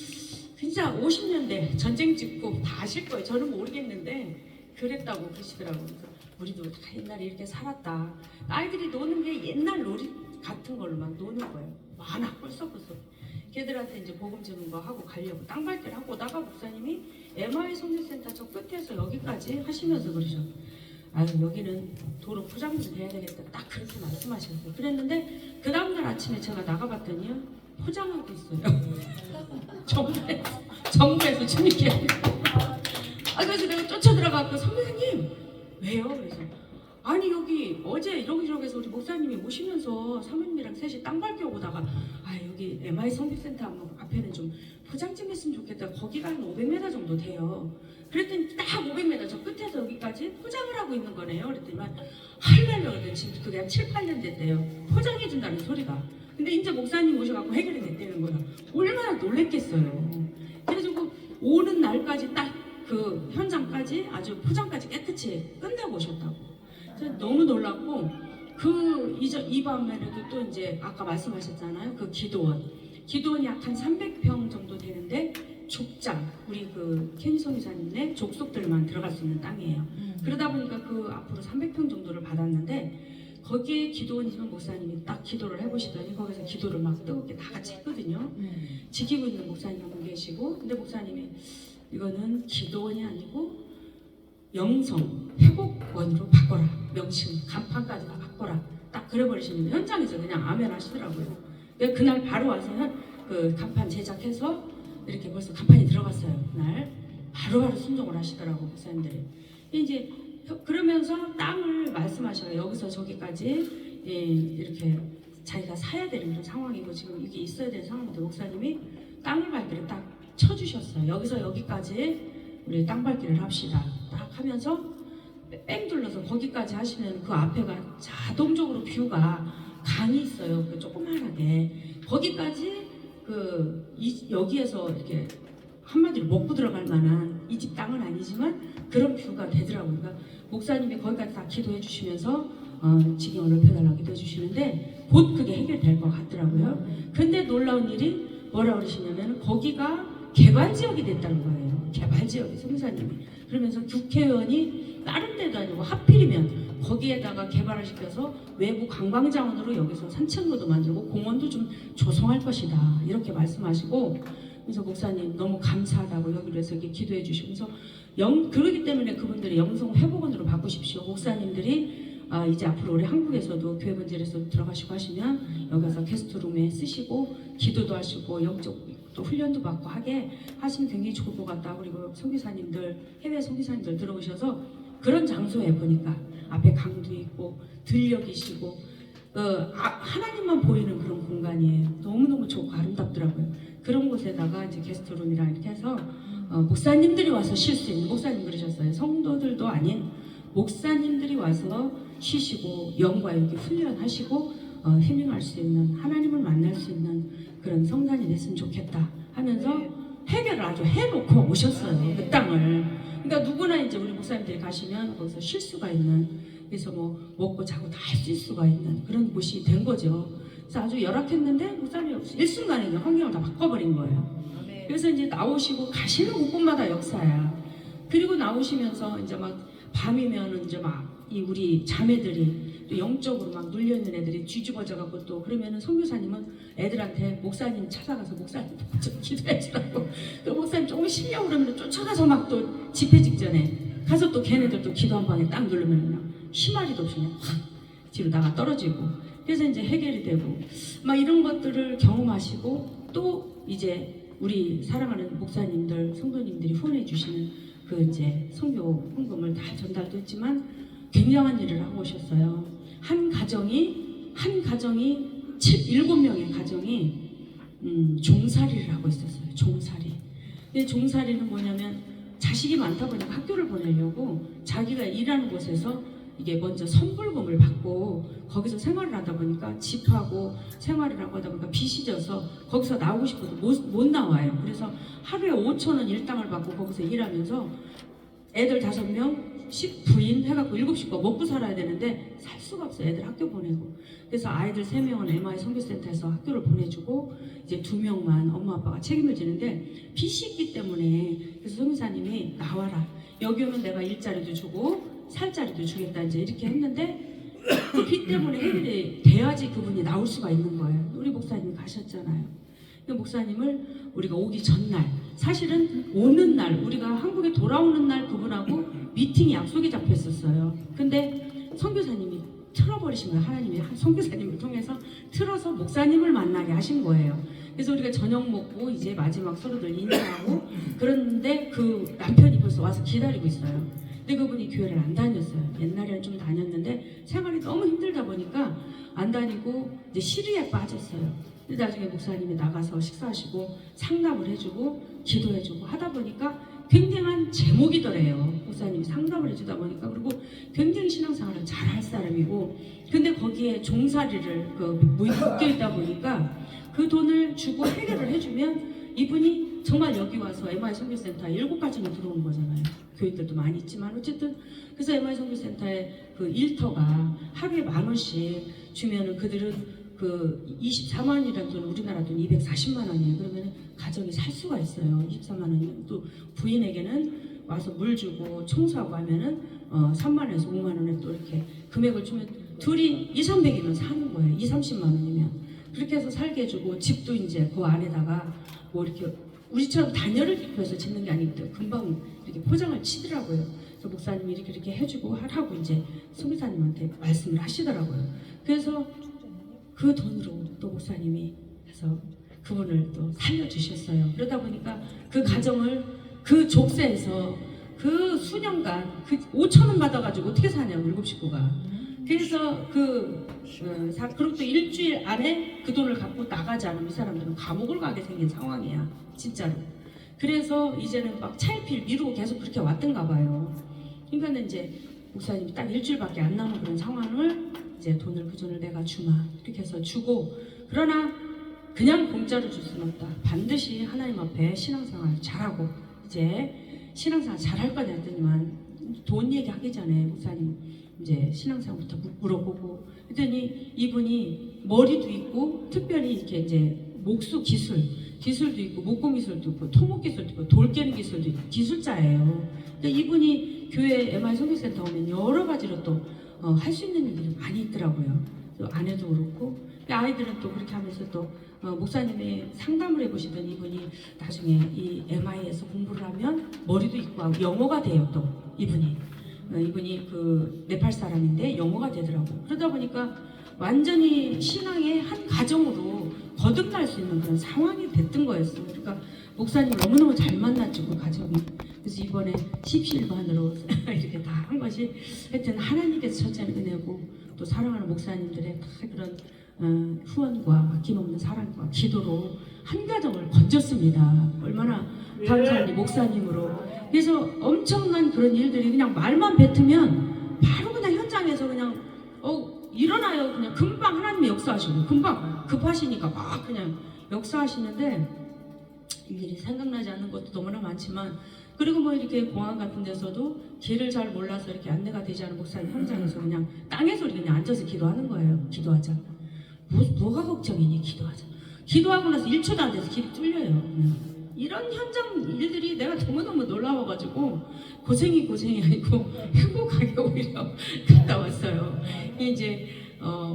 진짜 50년대 전쟁 찍고 다 아실 거예요. 저는 모르겠는데 그랬다고 그러시더라고요. 그래서 우리도 다 옛날에 이렇게 살았다. 아이들이 노는 게 옛날 놀이 같은 걸로 막 노는 거예요. 많아 꿀썩꿀썩. 걔들한테 이제 복음 주는 거 하고 가려고 땅밟기를 하고 오다가 목사님이 MI 성교센터 저 끝에서 여기까지 하시면서 그러셔. 아유 여기는 도로 포장 좀 해야 되겠다. 딱 그렇게 말씀하셨어요. 그랬는데 그 다음날 아침에 제가 나가봤더니요 포장하고 있어요. 정부에서 주님께. 그래서 내가 쫓아 들어가고 선생님 왜요? 그래서 아니 여기 어제 여기저기서 우리 목사님이 오시면서 사모님이랑 셋이 땅밟기 오다가 여기 MI 성교센터 앞에는 좀 포장 좀 했으면 좋겠다. 거기가 한 500m 정도 돼요. 그랬더니 딱 500m 저 끝에서 여기까지 포장을 하고 있는 거네요. 그랬더니 할렐루야. 그랬더니 지금 그게 한 7, 8년 됐대요. 포장해준다는 소리가. 근데 이제 목사님 오셔갖고 해결이 됐다는 거야. 얼마나 놀랬겠어요. 그래가지고 오는 날까지 딱 그 현장까지 아주 포장까지 깨끗이 끝내고 오셨다고. 그래서 너무 놀랐고 이 밤에도 또 이제 아까 말씀하셨잖아요. 그 기도원이 약 한 300평 정도 되는데 족장 우리 그 케니송 이사님네 족속들만 들어갈 수 있는 땅이에요. 그러다 보니까 그 앞으로 300평 정도를 받았는데 거기에 기도원이면 목사님이 딱 기도를 해보시더니 거기서 기도를 막 뜨겁게 다 같이 했거든요. 지키고 있는 목사님 한 분 계시고 근데 목사님이 이거는 기도원이 아니고 영성 회복원으로 바꿔라. 명칭 간판까지 다 바꿔라. 딱 그래버리시는데 현장에서 그냥 아멘 하시더라고요. 그날 바로 와서 그 간판 제작해서 이렇게 벌써 간판이 들어갔어요. 그날 바로바로 순종을 하시더라고 목사님들이. 이제 그러면서 땅을 말씀하셔요. 여기서 저기까지 이렇게 자기가 사야 되는 상황이고 지금 이게 있어야 되는 상황인데 목사님이 땅을 밟기를 딱 쳐주셨어요. 여기서 여기까지 우리 땅 밟기를 합시다. 딱 하면서 뺑 둘러서 거기까지 하시면 그 앞에가 자동적으로 뷰가 강이 있어요. 그 조그만하게 거기까지 여기에서 이렇게 한마디로 먹고 들어갈 만한 이 집 땅은 아니지만 그런 뷰가 되더라고요. 그러니까 목사님이 거기까지 다 기도해 주시면서 지경을 넓혀달라고 기도해 주시는데 곧 그게 해결될 것 같더라고요. 근데 놀라운 일이 뭐라 그러시냐면 거기가 개발 지역이 됐다는 거예요. 개발 지역이 성사님이. 그러면서 국회의원이 다른 데도 아니고 하필이면 거기에다가 개발을 시켜서 외부 관광자원으로 여기서 산책로도 만들고 공원도 좀 조성할 것이다 이렇게 말씀하시고, 그래서 목사님 너무 감사하다고 여기로 해서 이렇게 기도해 주시면서 그러기 때문에 그분들이 영성 회복원으로 바꾸십시오. 목사님들이 이제 앞으로 우리 한국에서도 교회 번제에서 들어가시고 하시면 여기 가서 게스트룸에 쓰시고 기도도 하시고 영적 또 훈련도 받고 하게 하시면 굉장히 좋을 것 같다. 그리고 선교사님들, 해외 선교사님들 들어오셔서 그런 장소에 보니까 앞에 강도 있고 들녘이시고 하나님만 보이는 그런 공간이에요. 너무너무 좋고 아름답더라고요. 그런 곳에다가 이제 게스트룸이라 이렇게 해서 목사님들이 와서 쉴 수 있는, 목사님 그러셨어요. 성도들도 아닌 목사님들이 와서 쉬시고 영과 이렇게 훈련하시고 해명할 수 있는, 하나님을 만날 수 있는 그런 성산이 됐으면 좋겠다 하면서 해결을 아주 해놓고 오셨어요. 그 땅을. 그러니까 누구나 이제 우리 목사님들이 가시면 거기서 쉴 수가 있는, 그래서 뭐 먹고 자고 다 할 수가 있는 그런 곳이 된 거죠. 그래서 아주 열악했는데 목사님이 일순간에 그냥 환경을 다 바꿔버린 거예요. 그래서 이제 나오시고 가시는 곳곳마다 역사야. 그리고 나오시면서 이제 막 밤이면은 이제 막 이 우리 자매들이 또 영적으로 막 눌려 있는 애들이 뒤집어져 갖고 또 그러면은 선교사님은 애들한테 목사님 찾아가서 목사님 좀 기도해 주라고, 또 목사님 조금 쉬려고 그러면 쫓아가서 막 또 집회 직전에 가서 또 걔네들 또 기도 한 방에 딱 누르면 그냥 희마리도 없이 그냥 확 뒤로 나가 떨어지고, 그래서 이제 해결이 되고 막 이런 것들을 경험하시고, 또 이제 우리 사랑하는 목사님들, 성도님들이 후원해 주시는 그 이제 선교 헌금을 다 전달도 했지만 굉장한 일을 하고 오셨어요. 한 가정이 7명의 가정이 종살이를 하고 있었어요. 종살이. 근데 종살이는 뭐냐면 자식이 많다 보니까 학교를 보내려고 자기가 일하는 곳에서 이게 먼저 선불금을 받고 거기서 생활을 하다 보니까 집하고 생활을 하고 하다 보니까 빚이 져서 거기서 나오고 싶어도 못 나와요. 그래서 하루에 5,000원 일당을 받고 거기서 일하면서 애들 5명, 부인 해갖고 7식구 먹고 살아야 되는데 살 수가 없어요. 애들 학교 보내고. 그래서 아이들 3명은 MI 선교센터에서 학교를 보내주고 이제 2명만 엄마 아빠가 책임을 지는데 빚이 있기 때문에, 그래서 선교사님이 나와라. 여기 오면 내가 일자리도 주고 살자리도 주겠다 이제 이렇게 했는데 그 빚 때문에 해결이 돼야지 그분이 나올 수가 있는 거예요. 우리 목사님이 가셨잖아요. 그 목사님을 우리가 오기 전날, 사실은 오는 날, 우리가 한국에 돌아오는 날 그분하고 미팅이 약속이 잡혀 있었어요. 근데 선교사님이 틀어버리신 거예요. 하나님이 선교사님을 통해서 틀어서 목사님을 만나게 하신 거예요. 그래서 우리가 저녁 먹고 이제 마지막 서로들 인사하고 그런데 그 남편이 벌써 와서 기다리고 있어요. 근데 그분이 교회를 안 다녔어요. 옛날에는 좀 다녔는데 생활이 너무 힘들다 보니까 안 다니고 이제 시리에 빠졌어요. 근데 나중에 목사님이 나가서 식사하시고 상담을 해주고 기도해주고 하다 보니까 굉장한 제목이더래요. 목사님이 상담을 해주다 보니까. 그리고 굉장히 신앙생활을 잘할 사람이고, 근데 거기에 종살이를 묶여 있다 보니까 그 돈을 주고 해결을 해주면 이분이 정말 여기 와서 MI 선교센터에 7가정이 들어온 거잖아요. 교인들도 많이 있지만 어쨌든. 그래서 MI 선교센터에 그 일터가 하루에 10,000원씩 주면은 그들은 그 24만원이라는 돈, 우리나라 돈 240만 원이에요. 그러면 가정이 살 수가 있어요. 24만 원이면. 또 부인에게는 와서 물 주고 청소하고 하면은 3만 원에서 5만 원에 또 이렇게 금액을 주면 둘이 2,300이면 사는 거예요. 2,30만 원이면. 그렇게 해서 살게 해주고, 집도 이제 그 안에다가 뭐 이렇게 우리처럼 단열을 입혀서 짓는 게 아니기 때문에 금방 이렇게 포장을 치더라고요. 그래서 목사님이 이렇게 해주고 하라고 이제 선교사님한테 말씀을 하시더라고요. 그래서 그 돈으로 또 목사님이 해서 그분을 또 살려주셨어요. 그러다 보니까 그 가정을 그 족쇄에서 그 수년간 그 5,000원 받아가지고 어떻게 사냐고 7식구가. 그래서 그리고 또 일주일 안에 그 돈을 갖고 나가지 않으면 이 사람들은 감옥을 가게 생긴 상황이야. 진짜로. 그래서 이제는 막 차일피일 미루고 계속 그렇게 왔던가 봐요. 그러니까 이제 목사님이 딱 일주일밖에 안 남은 그런 상황을 이제 그 돈을 내가 주마 이렇게 해서 주고, 그러나 그냥 공짜로 줄 수는 없다. 반드시 하나님 앞에 신앙생활 잘하고 이제 신앙생활 잘할 거냐 했더니만 돈 얘기하기 전에 목사님 이제 신앙생활부터 물어보고, 그랬더니 이분이 머리도 있고 특별히 이렇게 이제 목수 기술도 있고 목공 기술도 있고 토목 기술도 있고 돌 깨는 기술도 있고 기술자예요. 근데 이분이 교회 MI 선교센터 오면 여러 가지로 또 할 수 있는 일들이 많이 있더라고요. 또 아내도 그렇고 아이들은 또 그렇게 하면서 또 목사님이 상담을 해보시던 이분이 나중에 이 MI에서 공부를 하면 머리도 있고 하고 영어가 돼요. 또 이분이 그 네팔 사람인데 영어가 되더라고요. 그러다 보니까 완전히 신앙의 한 가정으로 거듭날 수 있는 그런 상황이 됐던 거였어요. 그러니까 목사님 너무너무 잘 만났죠, 그 가정이. 그래서 이번에 십시일반으로 이렇게 다 한 것이 하여튼 하나님께서 첫째는 은혜고 또 사랑하는 목사님들의 다 그런 후원과 아낌없는 사랑과 기도로 한 가정을 건졌습니다. 얼마나 감사한지 목사님으로. 그래서 엄청난 그런 일들이 그냥 말만 뱉으면 바로 그냥 현장에서 그냥 일어나요. 그냥 금방 하나님이 역사하시고 금방 급하시니까 막 그냥 역사하시는데 일일이 생각나지 않는 것도 너무나 많지만 그리고 뭐 이렇게 공항 같은 데서도 길을 잘 몰라서 이렇게 안내가 되지 않은 목사님 현장에서 그냥 땅에서 우리 그냥 앉아서 기도하는 거예요. 기도하자. 뭐가 걱정이니? 기도하자. 기도하고 나서 1초도 안 돼서 길이 뚫려요. 그냥. 이런 현장 일들이 내가 너무너무 놀라워가지고 고생이 아니고 행복하게 오히려 갔다 왔어요. 이제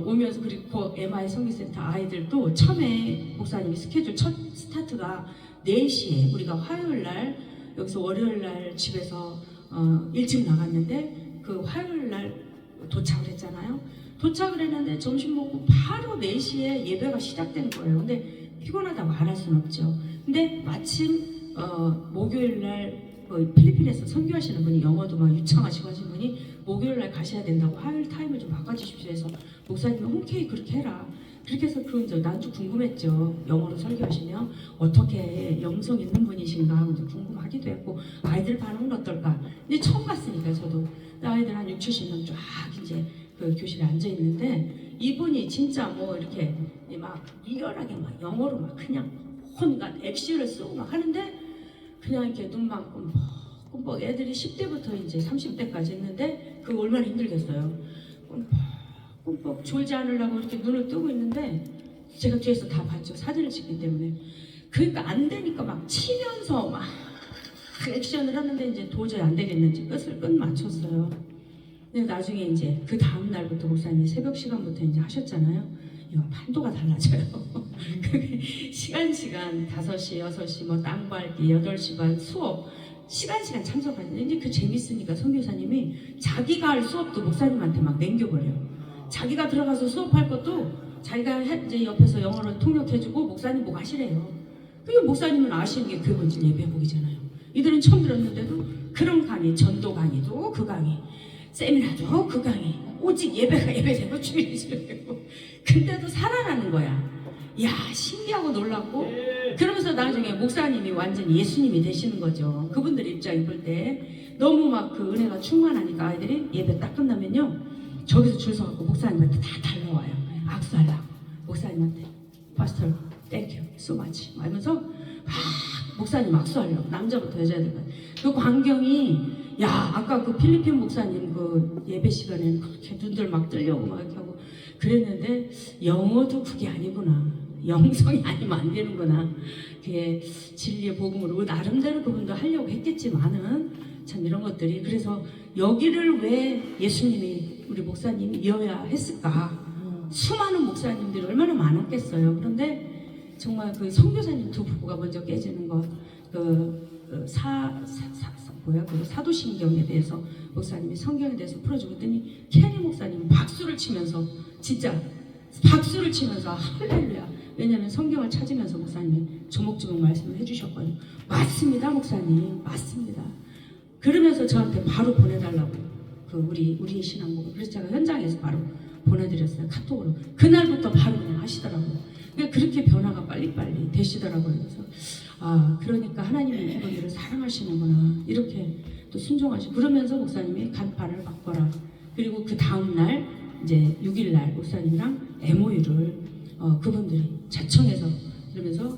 오면서 그리고 MI 성기센터 아이들도 처음에 목사님이 스케줄 첫 스타트가 4시에 우리가 화요일날 여기서 월요일날 집에서 일찍 나갔는데 그 화요일날 도착을 했잖아요. 도착을 했는데 점심 먹고 바로 4시에 예배가 시작된 거예요. 근데 피곤하다고 안 할 수는 없죠. 근데 마침 목요일날 필리핀에서 선교하시는 분이 영어도 막 유창하시고 하신 분이 목요일날 가셔야 된다고 화요일 타임을 좀 바꿔주십시오 해서 목사님이 흔쾌히 그렇게 해라. 그렇게 해서 난 좀 궁금했죠. 영어로 설교하시면 어떻게 영성 있는 분이신가 하고 궁금하기도 했고 아이들 반응은 어떨까. 근데 처음 갔으니까 저도 아이들 한 60-70명 쫙 이제 그 교실에 앉아 있는데 이분이 진짜 뭐 이렇게 막 리얼하게 막 영어로 막 그냥 혼간 액션을 쓰고 막 하는데 그냥 이렇게 눈만 끔뻑 애들이 10대부터 이제 30대까지 했는데 그거 얼마나 힘들겠어요. 끔뻑 졸지 않으려고 이렇게 눈을 뜨고 있는데 제가 뒤에서 다 봤죠. 사진을 찍기 때문에. 그러니까 안 되니까 막 치면서 막 액션을 하는데 이제 도저히 안 되겠는지 끝 맞췄어요. 근데 나중에 이제 그 다음 날부터 목사님이 새벽 시간부터 이제 하셨잖아요. 이거 판도가 달라져요. 그게 시간 5시, 6시 뭐 땅 밟기 8시 반 수업 시간 참석하는데 이제 그 재밌으니까 선교사님이 자기가 할 수업도 목사님한테 막 남겨버려요. 자기가 들어가서 수업할 것도 자기가 이제 옆에서 영어로 통역해주고 목사님 보고 하시래요. 그게 목사님은 아시는 게 교회 본질 예배복이잖아요. 이들은 처음 들었는데도 그런 강의, 전도 강의도 그 강의, 세미나도 그 강의, 오직 예배가 예배되고 주일이 주일이고 근데도 살아나는 거야. 야 신기하고 놀랍고 그러면서 나중에 목사님이 완전히 예수님이 되시는 거죠. 그분들 입장에 볼 때 너무 막 그 은혜가 충만하니까 아이들이 예배 딱 끝나면요 저기서 줄 서갖고 목사님한테 다 달려와요. 악수하려고 목사님한테 파스터 땡큐 so much 하면서 목사님 악수하려고 남자부터 여자들까지 그 광경이 야 아까 그 필리핀 목사님 그 예배 시간에는 그렇게 눈들 막 뜨려고 막 이렇게 하고 그랬는데 영어도 그게 아니구나. 영성이 아니면 안 되는구나. 그게 진리의 복음으로 나름대로 그분도 하려고 했겠지만은 참 이런 것들이 그래서 여기를 왜 예수님이 우리 목사님이 이어야 했을까? 수많은 목사님들이 얼마나 많았겠어요. 그런데 정말 그 선교사님 두 부부가 먼저 깨지는 것, 그 사도신경에 대해서 목사님이 성경에 대해서 풀어주고 했더니 케리 목사님 박수를 치면서 진짜 박수를 치면서 할렐루야. 왜냐하면 성경을 찾으면서 목사님이 조목조목 말씀을 해주셨거든요. 맞습니다, 목사님. 맞습니다. 그러면서 저한테 바로 보내달라고 그 우리 신앙복음 그래서 제가 현장에서 바로 보내드렸어요. 카톡으로. 그날부터 바로 그냥 하시더라고요. 그러니까 그렇게 변화가 빨리빨리 되시더라고요. 그래서 그러니까 하나님이 이분들을 사랑하시는구나 이렇게 또 순종하시고 그러면서 목사님이 간판을 바꿔라. 그리고 그 다음날 이제 6일날 목사님이랑 MOU를 그분들이 자청해서 그러면서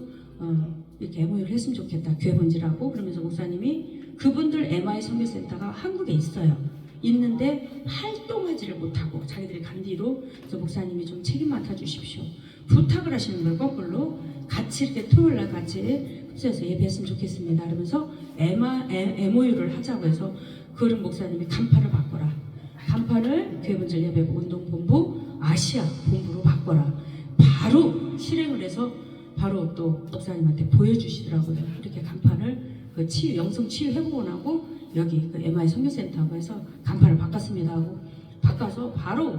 이렇게 MOU를 했으면 좋겠다. 교회 본질하고 그러면서 목사님이 그분들 MI 선교센터가 한국에 있어요. 있는데 활동하지를 못하고 자기들이 간 뒤로 그래서 목사님이 좀 책임 맡아 주십시오. 부탁을 하시는 걸 거꾸로 같이 같이 이렇게 토요일날 같이 흡수해서 예배했으면 좋겠습니다. 그러면서 MOU를 하자고 해서 그런 목사님이 간판을 바꿔라. 간판을 교회분들 예배부 운동본부 아시아 본부로 바꿔라. 바로 실행을 해서 바로 또 목사님한테 보여주시더라고요. 이렇게 간판을 그 치유, 영성 치유 회복원하고 여기 그 MI 선교센터하고 해서 간판을 바꿨습니다 하고 바꿔서 바로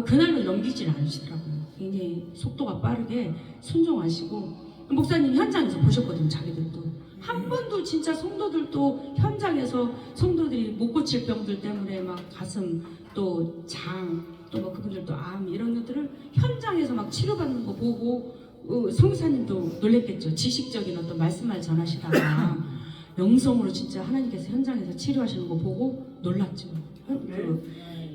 그날은 넘기질 않으시더라고요. 굉장히 속도가 빠르게 순종하시고 목사님 현장에서 보셨거든요. 자기들도 한 번도 진짜 성도들도 현장에서 성도들이 못 고칠 병들 때문에 막 가슴 또 장 또 뭐 그분들도 암 이런 것들을 현장에서 막 치료받는 거 보고 성사님도 놀랬겠죠. 지식적인 어떤 말씀만 전하시다가 영성으로 진짜 하나님께서 현장에서 치료하시는 거 보고 놀랐죠.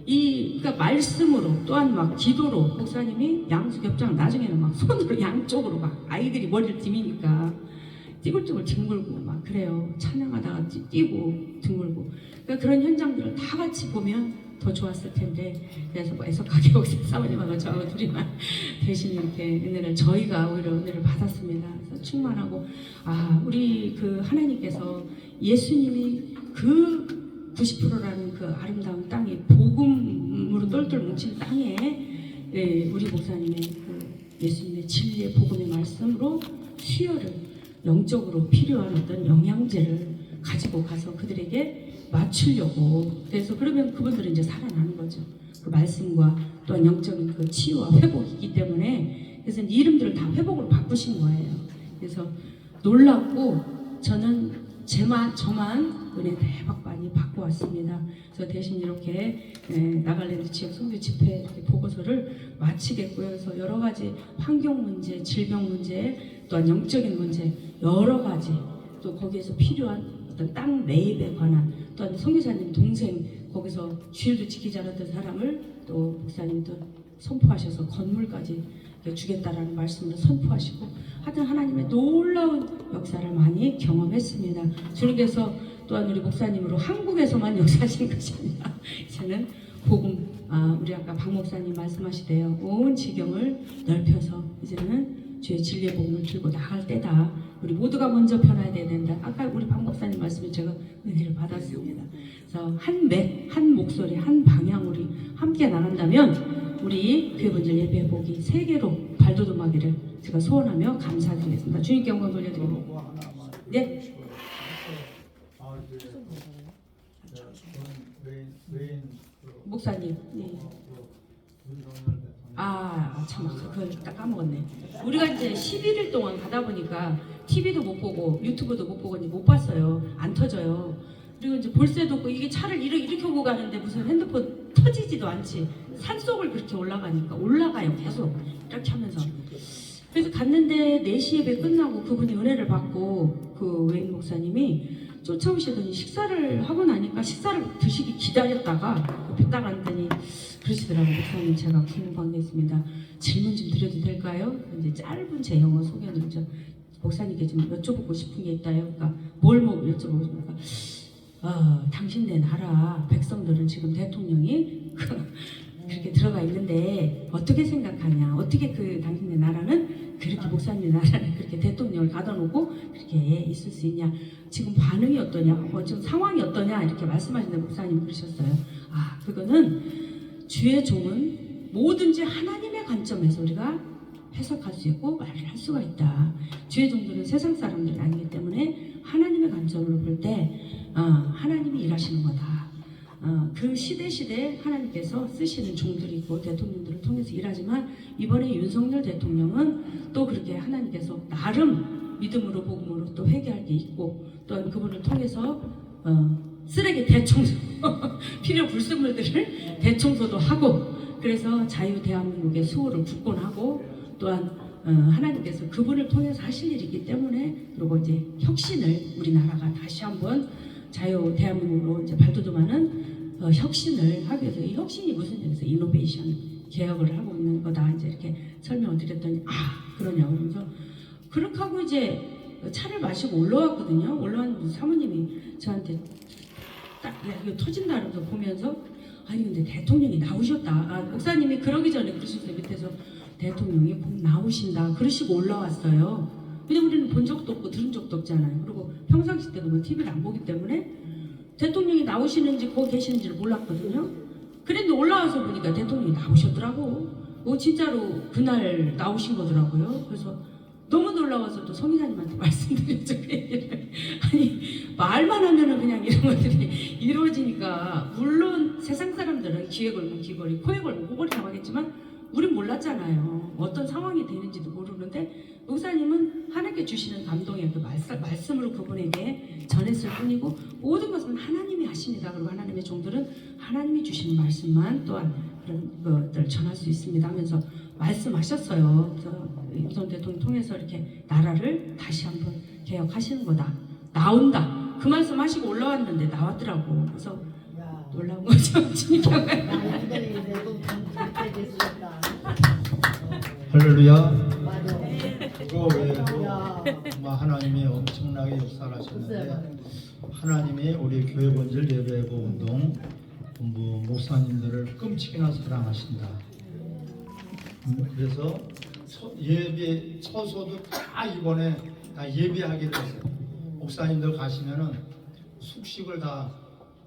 그러니까 말씀으로 또한 막 기도로 목사님이 양수겹장 나중에는 막 손으로 양쪽으로 막 아이들이 머리를 디미니까 띠글띠글 뒹굴고 막 그래요. 찬양하다가 뛰고 뒹굴고 그러니까 그런 현장들을 다 같이 보면 더 좋았을 텐데 그래서 뭐 애석하게 혹시 사모님하고 저하고 둘이만 대신 이렇게 은혜를 저희가 오히려 은혜를 받았습니다. 그래서 충만하고 우리 그 하나님께서 예수님이 그 90%라는 그 아름다운 땅에 복음으로 똘똘 뭉친 땅에 우리 목사님의 그 예수님의 진리의 복음의 말씀으로 수혈을 영적으로 필요한 어떤 영양제를 가지고 가서 그들에게 맞추려고 그래서 그러면 그분들은 이제 살아나는 거죠. 그 말씀과 또한 영적인 그 치유와 회복이 있기 때문에 그래서 이름들을 다 회복으로 바꾸신 거예요. 그래서 놀랍고 저는 저만 은혜 대박 많이 받고 왔습니다. 그래서 대신 이렇게 나갈랜드 지역 선교 집회 이렇게 보고서를 마치겠고요. 그래서 여러 가지 환경 문제, 질병 문제, 또한 영적인 문제 여러 가지 또 거기에서 필요한 어떤 땅 매입에 관한 또한 선교사님 동생 거기서 주일도 지키지 않았던 사람을 또 목사님도 선포하셔서 건물까지 주겠다라는 말씀을 선포하시고 하여튼 하나님의 놀라운 역사를 많이 경험했습니다. 주님께서 또한 우리 목사님으로 한국에서만 역사하신 것이 아니라 이제는 복음 우리 아까 박 목사님 말씀하시대요. 온 지경을 넓혀서 이제는 주의 진리의 복음을 들고 나갈 때다. 우리 모두가 먼저 변화해야 된다. 아까 우리 박 목사님 말씀에 제가 은혜를 받았습니다. 그래서 한 목소리, 한 방향으로 함께 나간다면 우리 교회분들 예배 보기 세계로 발돋움하기를 제가 소원하며 감사드리겠습니다. 주님께 영광 돌려드립니다. 네. 목사님. 네. 참, 그걸 딱 까먹었네. 우리가 이제 11일 동안 가다 보니까 TV도 못 보고 유튜브도 못 보고 못 봤어요. 안 터져요. 그리고 이제 볼 새도 없고 이게 차를 이렇게 오고 가는데 무슨 핸드폰 터지지도 않지. 산속을 그렇게 올라가니까 올라가요. 계속 이렇게 하면서. 그래서 갔는데 4시 예배 끝나고 그분이 은혜를 받고 그 외인 목사님이 쫓아오시더니 식사를 하고 나니까 식사를 드시기 기다렸다가 옆에 딱 앉더니 그러시더라고요. 목사님 제가 궁금한 게 있습니다. 질문 좀 드려도 될까요? 이제 짧은 제 영어 소견을 좀 목사님께 좀 여쭤보고 싶은 게 있다요. 그러니까 뭘 여쭤보고 싶을까? 당신네 나라 백성들은 지금 대통령이 그렇게 들어가 있는데 어떻게 생각하냐? 어떻게 그 당신네 나라는 그렇게 목사님 나라는 그렇게 대통령을 가둬놓고 그렇게 있을 수 있냐? 지금 반응이 어떠냐? 지금 상황이 어떠냐? 이렇게 말씀하시는 목사님 그러셨어요. 그거는 주의 종은 뭐든지 하나님의 관점에서 우리가 해석할 수 있고 말을 할 수가 있다. 주의 종들은 세상 사람들이 아니기 때문에 하나님의 관점으로 볼 때 하나님이 일하시는 거다. 그 시대에 하나님께서 쓰시는 종들이 있고 대통령들을 통해서 일하지만 이번에 윤석열 대통령은 또 그렇게 하나님께서 나름 믿음으로 복음으로 또 회개할 게 있고 또한 그분을 통해서 쓰레기 대청소 필요 불순물들을 대청소도 하고 그래서 자유 대한민국의 수호를 굳건하고 또한 하나님께서 그분을 통해서 하실 일이기 때문에 그리고 이제 혁신을 우리나라가 다시 한번 자유 대한민국으로 이제 발돋움하는 혁신을 하기 위해서 이 혁신이 무슨 얘기에서 이노베이션 개혁을 하고 있는 거다 이제 이렇게 설명을 드렸더니 그러냐고 그러면서 그렇게 하고 이제 차를 마시고 올라왔거든요. 올라왔는데 사모님이 저한테 딱 이거 터진다 그러면서 보면서 아니 근데 대통령이 나오셨다. 목사님이 그러기 전에 그러셨어요. 밑에서 대통령이 곧 나오신다. 그러시고 올라왔어요. 그냥 우리는 본 적도 없고 들은 적도 없잖아요. 그리고 평상시 때도 뭐 TV를 안 보기 때문에 대통령이 나오시는지 거기 계시는지를 몰랐거든요. 그런데 올라와서 보니까 대통령이 나오셨더라고. 진짜로 그날 나오신 거더라고요. 그래서 너무 놀라워서 또 송 이사님한테 말씀드렸죠. 그 얘기를. 아니 말만 하면은 그냥 이런 것들이 이루어지니까, 물론 세상 사람들은 귀에 걸면 귀걸이, 코에 걸면 코걸이라고 하겠지만 우린 몰랐잖아요. 어떤 상황이 되는지도 모르는데 목사님은 하나님께 주시는 감동의 그 말씀으로 그분에게 전했을 뿐이고, 모든 것은 하나님이 하십니다. 그리고 하나님의 종들은 하나님이 주시는 말씀만 또한 그런 것들을 전할 수 있습니다 하면서 말씀하셨어요. 그래서 윤석열 대통령 통해서 이렇게 나라를 다시 한번 개혁하시는 거다. 나온다. 그 말씀하시고 올라왔는데 나왔더라고. 그래서 놀라운 거죠. 진짜. 할렐루야. 그거 외에도 하나님이 엄청나게 역사를 하셨는데, 하나님이 우리 교회 본질 예배예보 운동 본부 목사님들을 끔찍이나 사랑하신다. 그래서 예배 처소도 다 이번에 다 예배하기로 했어요. 목사님들 가시면은 숙식을 다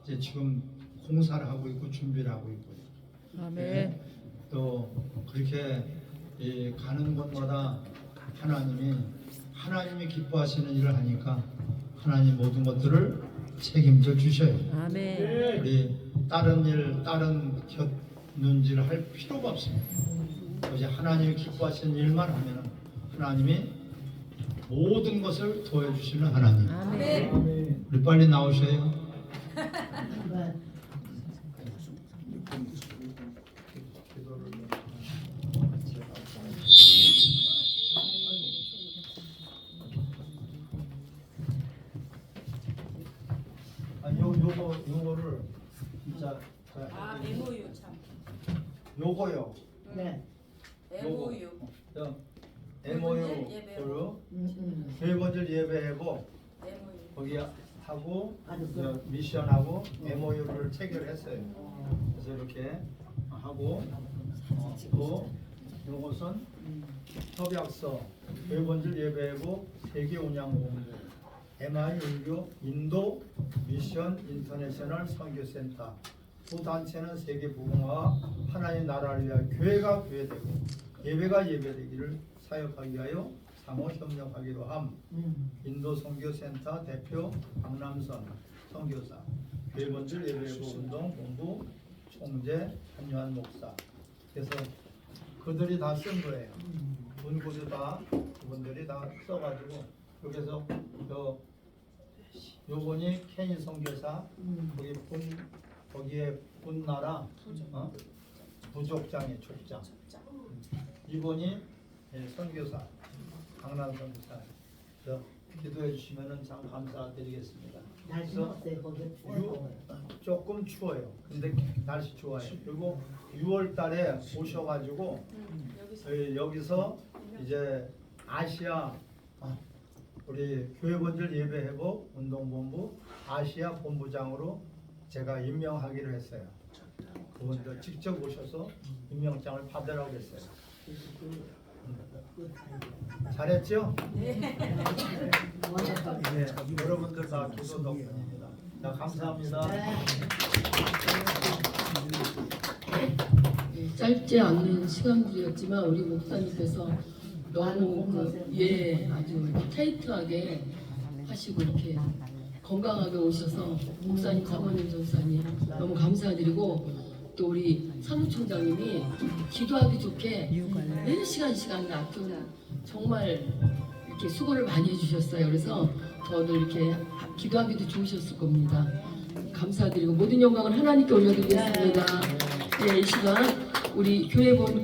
이제 지금 공사를 하고 있고 준비를 하고 있고요. 아멘. 또 그렇게 가는 곳마다 하나님이 기뻐하시는 일을 하니까 하나님 모든 것들을 책임져 주셔요. 아멘. 우리 다른 곁눈질을 할 필요가 없습니다. 이제 하나님이 기뻐하시는 일만 하면 하나님이 모든 것을 도와주시는 하나님. 아멘. 우리 빨리 나오셔요. 요거를 진짜 MOU 참. 요거요. 네. MOU. MOU로 교회 본질 예배하고 거기 하고 알았어. 미션하고 MOU를 체결했어요. 그래서 이렇게 하고 또 요것은 협약서 교회 본질 예배하고 세계 운양본부 MIU 인도 미션 인터내셔널 선교센터, 두 단체는 세계 부흥화와 하나님 나라를 위하여 교회가 교회되고 예배가 예배되기를 사역하기 위하여 상호 협력하기로 함. 인도 선교센터 대표 박남선 선교사, 교회 본질 예배예보 운동 본부 총재 한유한 목사. 그래서 그들이 다 쓴 거예요. 문구도 다 그분들이 다 써가지고, 여기서 요번이 케니 선교사, 거기에 분나라 부족장의 족장. 이번이 선교사 강남 선교사. 그래서 기도해 주시면은 참 감사드리겠습니다. 날씨 그래서 어때요? 거기 조금 추워요. 근데 날씨 좋아요. 그리고 6월달에 오셔가지고 여기서 이제 아시아 우리 교회 본질 예배 회복 운동본부 아시아 본부장으로 제가 임명하기로 했어요. 그분들 직접 오셔서 임명장을 받으라고 했어요. 잘했죠? 네. 여러분들 다 기도 덕분입니다. 자, 감사합니다. 짧지 않은 시간들이었지만 우리 목사님께서 너무 아주 타이트하게 하시고 이렇게 건강하게 오셔서 목사님, 사모님, 전사님 너무 감사드리고, 또 우리 사무총장님이 기도하기 좋게 매 시간 아끼는 정말 이렇게 수고를 많이 해주셨어요. 그래서 더들 이렇게 기도하기도 좋으셨을 겁니다. 감사드리고 모든 영광을 하나님께 올려드리겠습니다. 이 시간 우리 교회 본